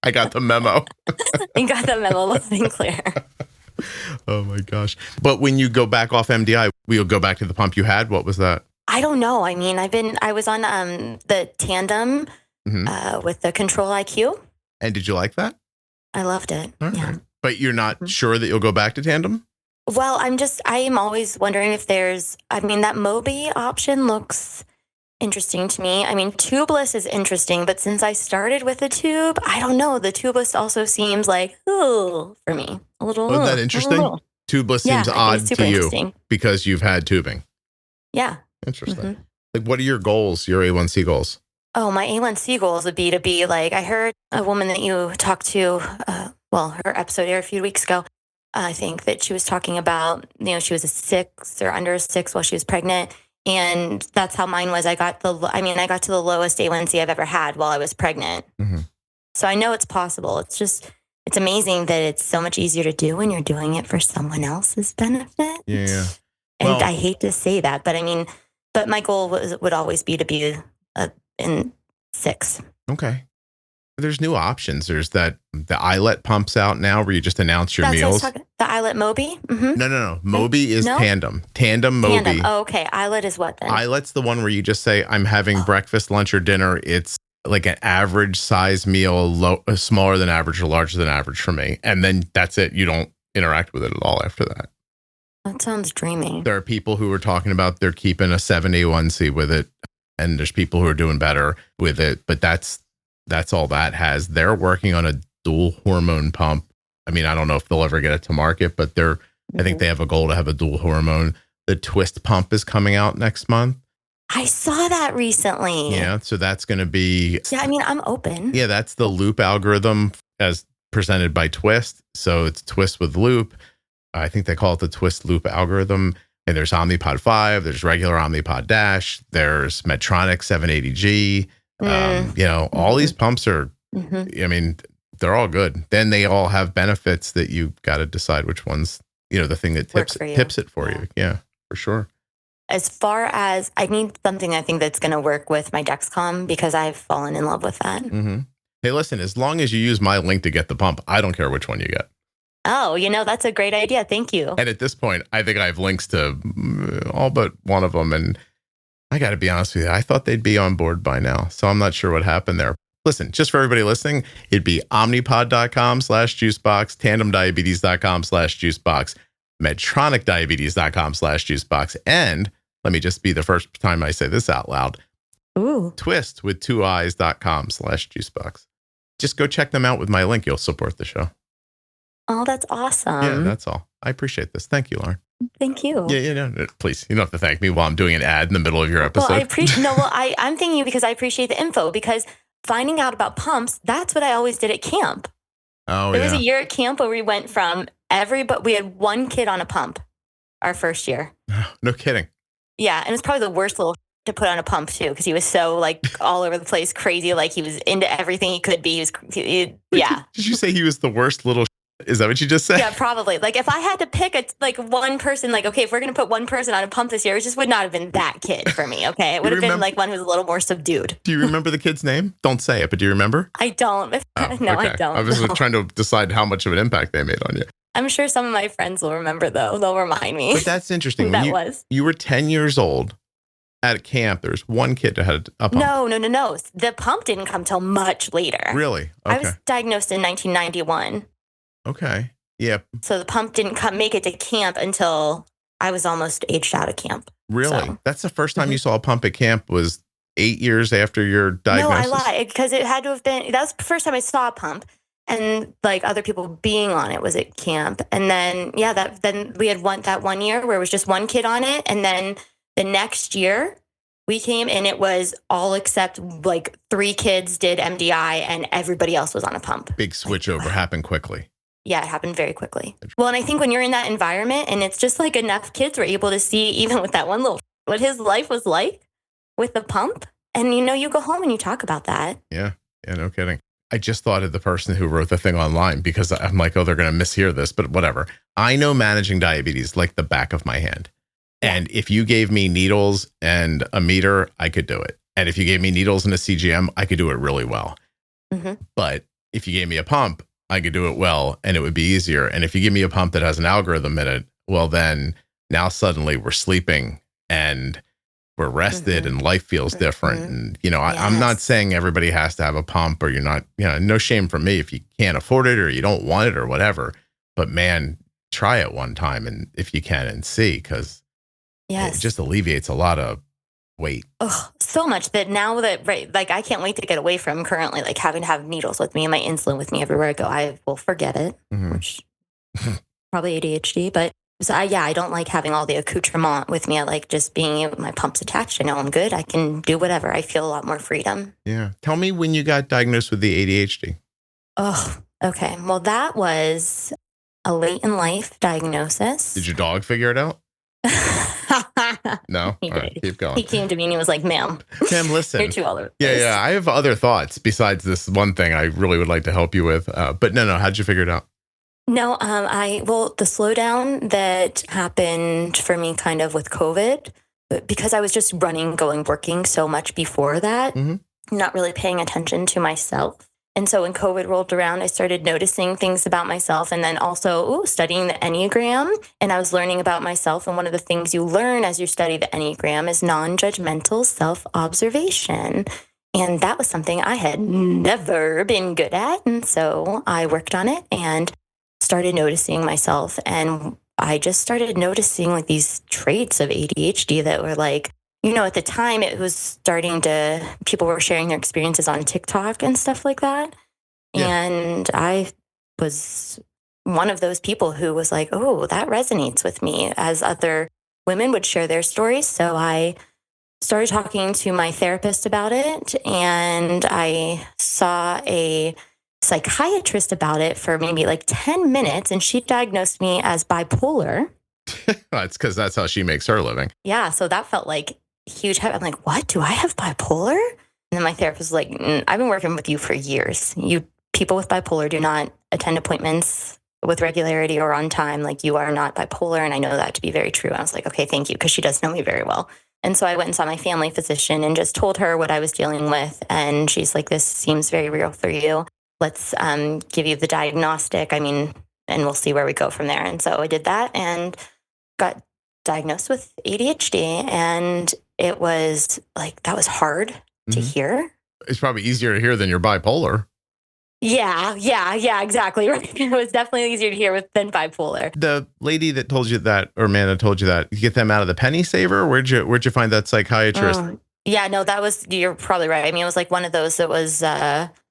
I got the memo.
You got the memo, loud and clear.
Oh my gosh. But when you go back off MDI, we'll go back to the pump you had. What was that?
I don't know. I mean, I was on the Tandem with the Control IQ.
And did you like that?
I loved it.
All
yeah.
Right. But you're not sure that you'll go back to Tandem?
Well, I am always wondering if that Mobi option looks interesting to me. I mean, tubeless is interesting, but since I started with a tube, I don't know. The tubeless also seems like, for me. A little.
Isn't that interesting? Tubeless seems odd to you because you've had tubing.
Yeah.
Interesting. Mm-hmm. Like, what are your goals, your A1C goals?
Oh, my A1C goals would be to be like, I heard a woman that you talked to, her episode aired a few weeks ago. I think that she was talking about, she was a 6 or under a 6 while she was pregnant. And that's how mine was. I got to the lowest A1C I've ever had while I was pregnant. Mm-hmm. So I know it's possible. It's amazing that it's so much easier to do when you're doing it for someone else's benefit.
Yeah.
And I hate to say that, but my goal would always be to be in 6.
Okay. There's new options. There's the iLet pumps out now where you just announce your meals.
The iLet Mobi? Mm-hmm.
No. Mobi is Tandem. Tandem Mobi.
Tandem. Oh, okay. iLet is what then?
iLet's the one where you just say, I'm having breakfast, lunch, or dinner. It's like an average size meal, smaller than average or larger than average for me. And then that's it. You don't interact with it at all after that.
That sounds dreamy.
There are people who are talking about they're keeping a 7 A1C with it. And there's people who are doing better with it. But that's all that has. They're working on a dual hormone pump. I mean, I don't know if they'll ever get it to market, but I think they have a goal to have a dual hormone. The twiist pump is coming out next month.
I saw that recently.
Yeah. So that's going to be.
Yeah. I mean, I'm open.
Yeah. That's the loop algorithm as presented by Twiist. So it's Twiist with loop. I think they call it the Twiist loop algorithm. And there's Omnipod 5. There's regular Omnipod DASH. There's Medtronic 780G. All these pumps are, I mean, they're all good. Then they all have benefits that you got to decide which one's, the thing that tips it for you. Yeah, for sure.
As far as I need something I think that's going to work with my Dexcom because I've fallen in love with that.
Mm-hmm. Hey, listen, as long as you use my link to get the pump, I don't care which one you get.
Oh, that's a great idea. Thank you.
And at this point, I think I have links to all but one of them. And I got to be honest with you. I thought they'd be on board by now. So I'm not sure what happened there. Listen, just for everybody listening, it'd be omnipod.com/juicebox, tandemdiabetes.com/juicebox, medtronicdiabetes.com/juicebox. And let me just be the first time I say this out loud.
Ooh.
Twiist with 2eyes.com/juicebox. Just go check them out with my link. You'll support the show.
Oh, that's awesome.
Yeah, that's all. I appreciate this. Thank you, Lauren.
Thank you.
Yeah, no, please. You don't have to thank me while I'm doing an ad in the middle of your episode.
Well, I'm thanking you because I appreciate the info, because finding out about pumps, that's what I always did at camp.
Oh,
There was a year at camp where we went from we had one kid on a pump our first year.
No kidding.
Yeah. And it was probably the worst little to put on a pump too, because he was so like all over the place, crazy. Like he was into everything he could be. Yeah.
Did you say he was the worst little Is that what you just said?
Yeah, probably. Like if I had to pick one person, like, okay, if we're going to put one person on a pump this year, it just would not have been that kid for me. Okay. It would have been like one who's a little more subdued.
Do you remember the kid's name? Don't say it, but do you remember?
I don't. No, okay. I don't.
I was trying to decide how much of an impact they made on you.
I'm sure some of my friends will remember, though. They'll remind me.
But that's interesting.
That
you were 10 years old at a camp. There's one kid that had a pump.
No. The pump didn't come till much later.
Really? Okay.
I was diagnosed in 1991.
Okay. Yeah.
So the pump didn't make it to camp until I was almost aged out of camp.
Really?
So.
That's the first time you saw a pump at camp was 8 years after your diagnosis?
No, I lied, because it had to have been, that was the first time I saw a pump. And like other people being on it was at camp. And then, then we had that 1 year where it was just one kid on it. And then the next year we came and it was all except like 3 kids did MDI and everybody else was on a pump.
Big switchover happened quickly.
Yeah, it happened very quickly. Well, and I think when you're in that environment and it's just like enough kids were able to see, even with that one little, what his life was like with the pump. And, you go home and you talk about that.
Yeah, no kidding. I just thought of the person who wrote the thing online because I'm like, oh, they're going to mishear this, but whatever. I know managing diabetes like the back of my hand. And if you gave me needles and a meter, I could do it. And if you gave me needles and a CGM, I could do it really well. Mm-hmm. But if you gave me a pump, I could do it well and it would be easier. And if you give me a pump that has an algorithm in it, well, then now suddenly we're sleeping and we're rested and life feels different. And, I'm not saying everybody has to have a pump or you're not, no shame from me if you can't afford it or you don't want it or whatever. But man, try it one time and if you can and see, because it just alleviates a lot of weight.
Oh, so much that now that, I can't wait to get away from currently like having to have needles with me and my insulin with me everywhere I go. I will forget it, which probably ADHD, but so I don't like having all the accoutrement with me. I like just being my pump's attached. I know I'm good. I can do whatever. I feel a lot more freedom.
Yeah. Tell me when you got diagnosed with the ADHD.
Oh, okay. Well, that was a late in life diagnosis.
Did your dog figure it out? No?
He did.
Right, keep going.
He came to me and he was like, ma'am,
listen.
You're too all over the place.
Yeah. I have other thoughts besides this one thing I really would like to help you with. But no. How'd you figure it out?
No, the slowdown that happened for me kind of with COVID, because I was just working so much before that, not really paying attention to myself. And so when COVID rolled around, I started noticing things about myself and then also studying the Enneagram. And I was learning about myself. And one of the things you learn as you study the Enneagram is non-judgmental self-observation. And that was something I had never been good at. And so I worked on it and started noticing myself. And I just started noticing like these traits of ADHD that were like, at the time it was people were sharing their experiences on TikTok and stuff like that. Yeah. And I was one of those people who was like, oh, that resonates with me, as other women would share their stories. So I started talking to my therapist about it, and I saw a psychiatrist about it for maybe like 10 minutes, and she diagnosed me as bipolar.
It's because that's how she makes her living.
Yeah, so that felt like huge. I'm like, what? Do I have bipolar? And then my therapist was like, I've been working with you for years. People with bipolar do not attend appointments with regularity or on time. Like, you are not bipolar, and I know that to be very true. I was like, okay, thank you, because she does know me very well. And so I went and saw my family physician and just told her what I was dealing with. And she's like, this seems very real for you. Let's give you the diagnostic. And we'll see where we go from there. And so I did that and got diagnosed with ADHD. And it was like, that was hard to hear.
It's probably easier to hear than your bipolar.
Yeah, exactly. Right. It was definitely easier to hear than bipolar.
The lady that told you that, or man that told you that, you get them out of the penny saver? Where'd you find that psychiatrist?
Yeah, no, you're probably right. I mean, it was like one of those that was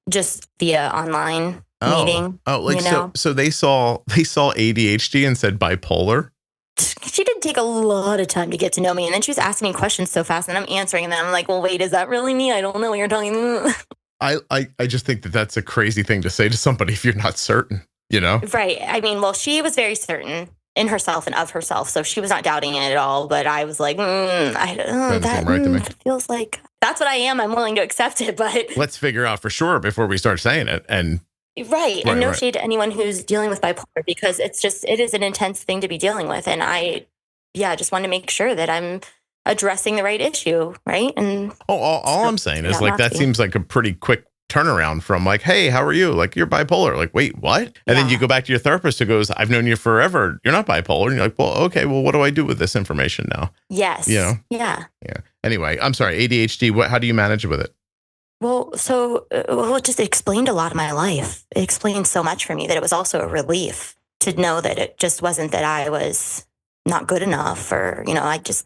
just via online meeting.
Oh, like, so they saw ADHD and said bipolar.
She didn't take a lot of time to get to know me. And then she was asking me questions so fast, and I'm answering, and then I'm like, well, wait, is that really me? I don't know what you're talking about.
I just think that that's a crazy thing to say to somebody if you're not certain, you know?
Right. I mean, well, she was very certain in herself and of herself, so she was not doubting it at all. But I was like, I don't know. That
right to me.
Feels like that's what I am. I'm willing to accept it, but
let's figure out for sure before we start saying it. And
and no shade to anyone who's dealing with bipolar, because it is an intense thing to be dealing with, and I just want to make sure that I'm addressing the right issue, right? And
all I'm saying is like that seems like a pretty quick turnaround from like, hey, how are you? Like, you're bipolar. Like, wait, what? And then you go back to your therapist who goes, I've known you forever. You're not bipolar. And you're like, well, okay, well, what do I do with this information now?
Yes.
You know?
Yeah.
Anyway, I'm sorry, ADHD. How do you manage with it?
Well, it just explained a lot of my life. It explained so much for me that it was also a relief to know that it just wasn't that I was not good enough, or,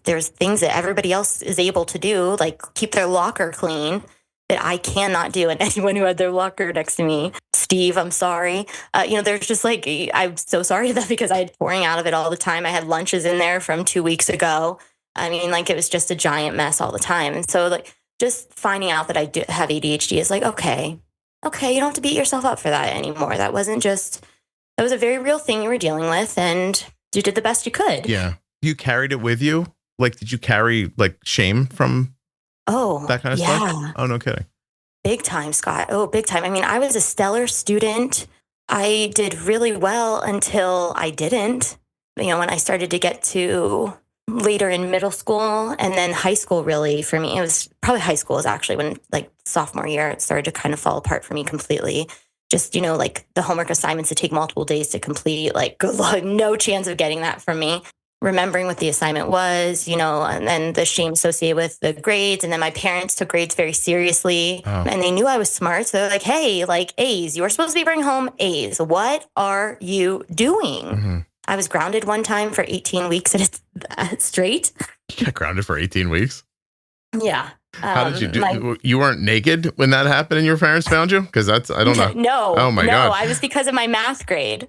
there's things that everybody else is able to do, like keep their locker clean, that I cannot do. And anyone who had their locker next to me, Steve, I'm sorry. There's just like, I'm so sorry to that, because I had pouring out of it all the time. I had lunches in there from 2 weeks ago. I mean, like, it was just a giant mess all the time. And so, like, just finding out that I do have ADHD is like, okay, you don't have to beat yourself up for that anymore. That was a very real thing you were dealing with, and you did the best you could.
Yeah. You carried it with you? Like, did you carry like shame from that kind of stuff? Oh, no kidding.
Big time, Scott. Oh, big time. I mean, I was a stellar student. I did really well until I didn't. When I started to get to later in middle school and then high school, really, for me, it was probably high school is actually when, like, sophomore year, it started to kind of fall apart for me completely. Just, like the homework assignments that take multiple days to complete, like, good luck, no chance of getting that from me. Remembering what the assignment was, and then the shame associated with the grades. And then my parents took grades very seriously, and they knew I was smart. So they're like, hey, like, A's, you were supposed to be bringing home A's. What are you doing? Mm-hmm. I was grounded one time for 18 weeks straight.
You got grounded for 18 weeks?
Yeah.
How did you do? You weren't naked when that happened and your parents found you? Because I don't know.
No.
Oh my God.
I was because of my math grade.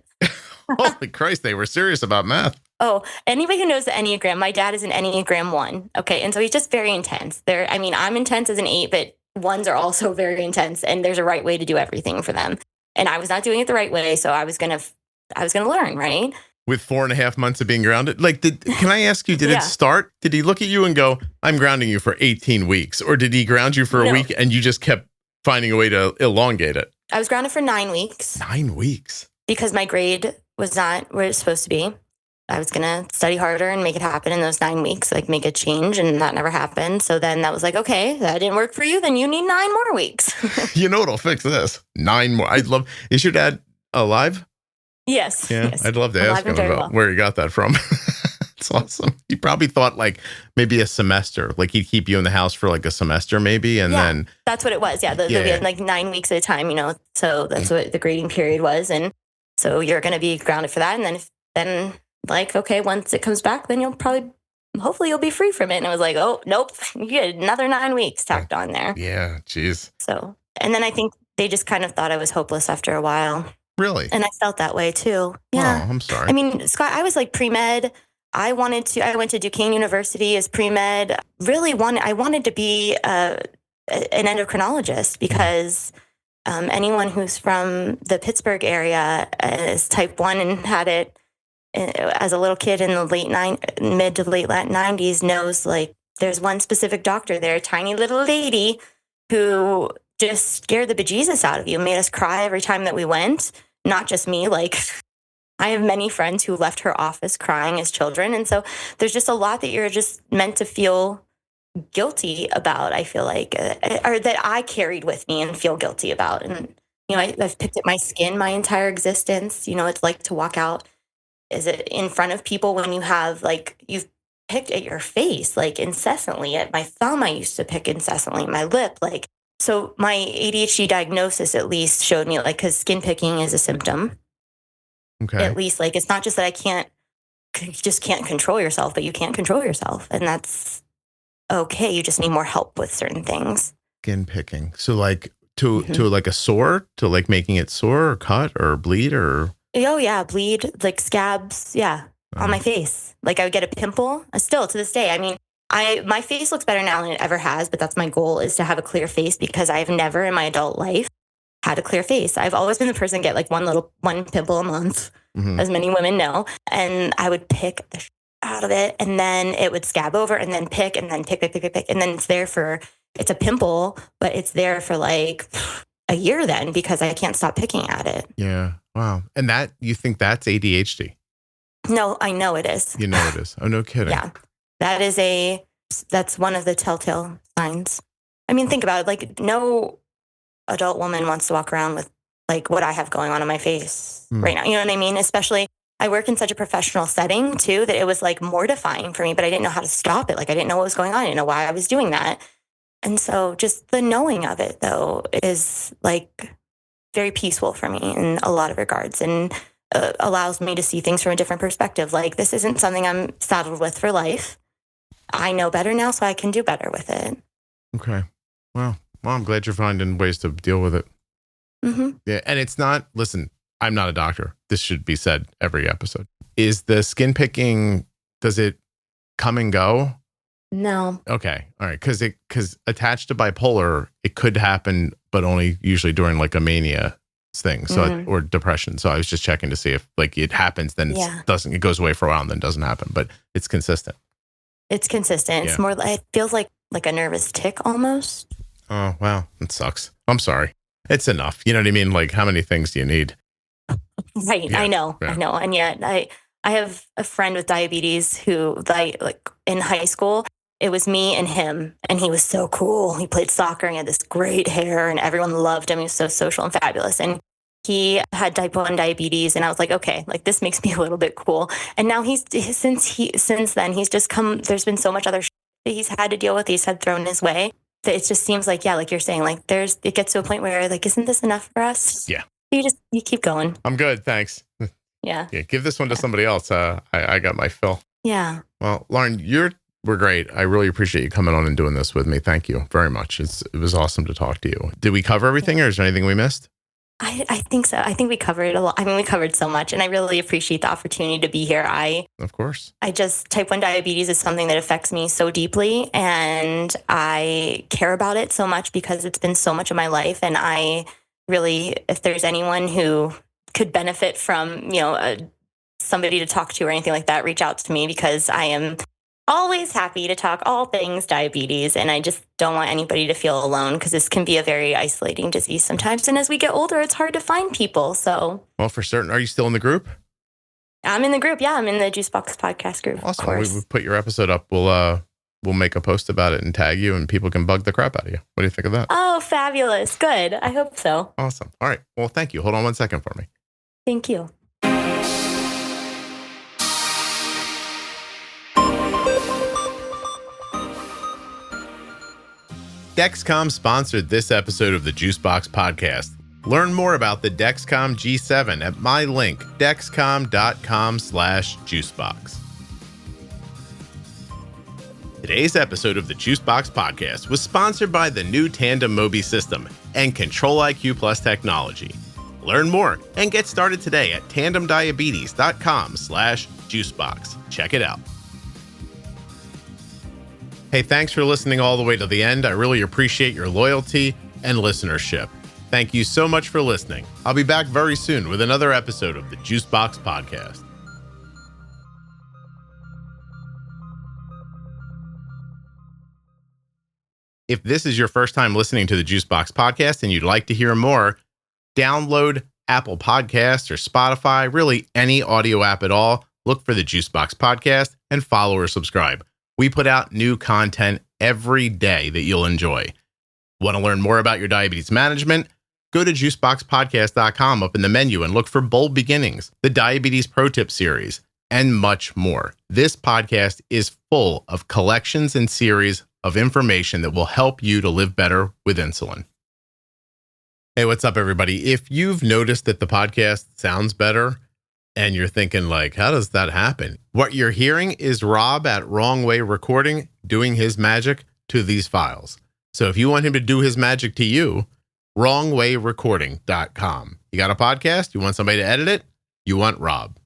Holy Christ, they were serious about math.
Oh, anybody who knows the Enneagram, my dad is an Enneagram 1. Okay. And so he's just very intense. I'm intense as an 8, but 1s are also very intense, and there's a right way to do everything for them. And I was not doing it the right way. So I was going to learn, right?
With 4.5 months of being grounded? Like, can I ask you, did it start? Did he look at you and go, I'm grounding you for 18 weeks? Or did he ground you for a week and you just kept finding a way to elongate it?
I was grounded for 9 weeks.
9 weeks?
Because my grade was not where it's supposed to be. I was going to study harder and make it happen in those 9 weeks, like make a change, and that never happened. So then that was like, okay, that didn't work for you, then you need 9 more weeks.
You know what'll fix this? 9 more. Is your dad alive?
Yes.
Yeah,
yes.
I'd love to ask him about where he got that from. It's awesome. He probably thought like maybe a semester, like he'd keep you in the house for like a semester maybe. And then
that's what it was. Yeah. We had like 9 weeks at a time, so that's what the grading period was. And so you're going to be grounded for that. And then like, okay, once it comes back, then hopefully you'll be free from it. And it was like, oh, nope, you get another 9 weeks tacked on there.
Yeah. Geez.
So, and then I think they just kind of thought I was hopeless after a while.
Really?
And I felt that way too. Yeah.
Oh, I'm sorry.
I mean, Scott, I was like pre-med. I went to Duquesne University as pre-med. I wanted to be an endocrinologist, because anyone who's from the Pittsburgh area is type 1 and had it as a little kid in the mid to late 90s knows, like, there's one specific doctor there, a tiny little lady who just scared the bejesus out of you, made us cry every time that we went. Not just me, like, I have many friends who left her office crying as children. And so there's just a lot that you're just meant to feel guilty about, I feel like, or that I carried with me and feel guilty about. And, I've picked at my skin my entire existence. It's like to walk out in front of people when you have, like, you've pick at your face, like incessantly. At my thumb, I used to pick incessantly, my lip, like, so my ADHD diagnosis at least showed me, like, because skin picking is a symptom.
Okay.
At least, like, it's not just that you just can't control yourself, but you can't control yourself. And that's okay. You just need more help with certain things.
Skin picking. So like to like a sore, to like making it sore or cut or bleed or.
Oh yeah. Bleed, like scabs. Yeah. On my face. Like I would get a pimple still to this day. I mean, my face looks better now than it ever has, but that's my goal, is to have a clear face, because I've never in my adult life had a clear face. I've always been the person to get like one pimple a month, as many women know. And I would pick the out of it, and then it would scab over, and then pick, and then pick. And then it's a pimple, but it's there for like a year then, because I can't stop picking at it.
Yeah. Wow. And that, you think that's ADHD?
No, I know it is.
You know it is. Oh, no kidding.
Yeah. That's one of the telltale signs. I mean, think about it. Like, no adult woman wants to walk around with like what I have going on my face right now. You know what I mean? Especially, I work in such a professional setting too, that it was like mortifying for me, but I didn't know how to stop it. Like, I didn't know what was going on. I didn't know why I was doing that. And so just the knowing of it though is like very peaceful for me in a lot of regards, and allows me to see things from a different perspective. Like, this isn't something I'm saddled with for life. I know better now, so I can do better with it.
Okay. Well, I'm glad you're finding ways to deal with it. Mm-hmm. Yeah. And it's not, listen, I'm not a doctor. This should be said every episode. Is the skin picking, does it come and go?
No.
Okay. All right. Because attached to bipolar, it could happen, but only usually during like a mania thing. So, or depression. So I was just checking to see if like it happens, then it goes away for a while and then doesn't happen, but it's consistent.
It's consistent. Yeah. It's more, it feels like a nervous tick almost.
Oh, wow. It sucks. I'm sorry. It's enough. You know what I mean? Like, how many things do you need?
Right. Yeah. I know. And yet I have a friend with diabetes who, like in high school, it was me and him, and he was so cool. He played soccer and he had this great hair, and everyone loved him. He was so social and fabulous. And he had type 1 diabetes, and I was like, okay, like this makes me a little bit cool. And now since then he's just there's been so much other shit that he's had to deal with, he's had thrown his way, that it just seems like, yeah, like you're saying, like it gets to a point where like, isn't this enough for us?
Yeah.
You keep going.
I'm good. Thanks.
Yeah.
Give this one to somebody else. I got my fill.
Yeah.
Well, Lauren, we're great. I really appreciate you coming on and doing this with me. Thank you very much. It was awesome to talk to you. Did we cover everything, or is there anything we missed?
I think so. I think we covered a lot. I mean, we covered so much, and I really appreciate the opportunity to be here.
Of course.
Type 1 diabetes is something that affects me so deeply, and I care about it so much because it's been so much of my life. And I really, if there's anyone who could benefit from, somebody to talk to or anything like that, reach out to me, because I am always happy to talk all things diabetes. And I just don't want anybody to feel alone, because this can be a very isolating disease sometimes. And as we get older, it's hard to find people. So,
well, for certain. Are you still in the group?
I'm in the group. Yeah, I'm in the Juicebox Podcast group.
Awesome. We put your episode up. We'll make a post about it and tag you, and people can bug the crap out of you. What do you think of that?
Oh, fabulous. Good. I hope so.
Awesome. All right. Well, thank you. Hold on one second for me.
Thank you.
Dexcom sponsored this episode of the Juicebox Podcast. Learn more about the Dexcom G7 at my link, dexcom.com/juicebox. Today's episode of the Juicebox Podcast was sponsored by the new Tandem Mobi system and Control-IQ Plus technology. Learn more and get started today at tandemdiabetes.com/juicebox. Check it out. Hey, thanks for listening all the way to the end. I really appreciate your loyalty and listenership. Thank you so much for listening. I'll be back very soon with another episode of the Juicebox Podcast. If this is your first time listening to the Juicebox Podcast and you'd like to hear more, download Apple Podcasts or Spotify, really any audio app at all. Look for the Juicebox Podcast and follow or subscribe. We put out new content every day that you'll enjoy. Want to learn more about your diabetes management? Go to juiceboxpodcast.com up in the menu and look for Bold Beginnings, the Diabetes Pro Tip Series, and much more. This podcast is full of collections and series of information that will help you to live better with insulin. Hey, what's up, everybody? If you've noticed that the podcast sounds better and you're thinking like, how does that happen? What you're hearing is Rob at Wrong Way Recording doing his magic to these files. So if you want him to do his magic to you, wrongwayrecording.com. You got a podcast? You want somebody to edit it? You want Rob.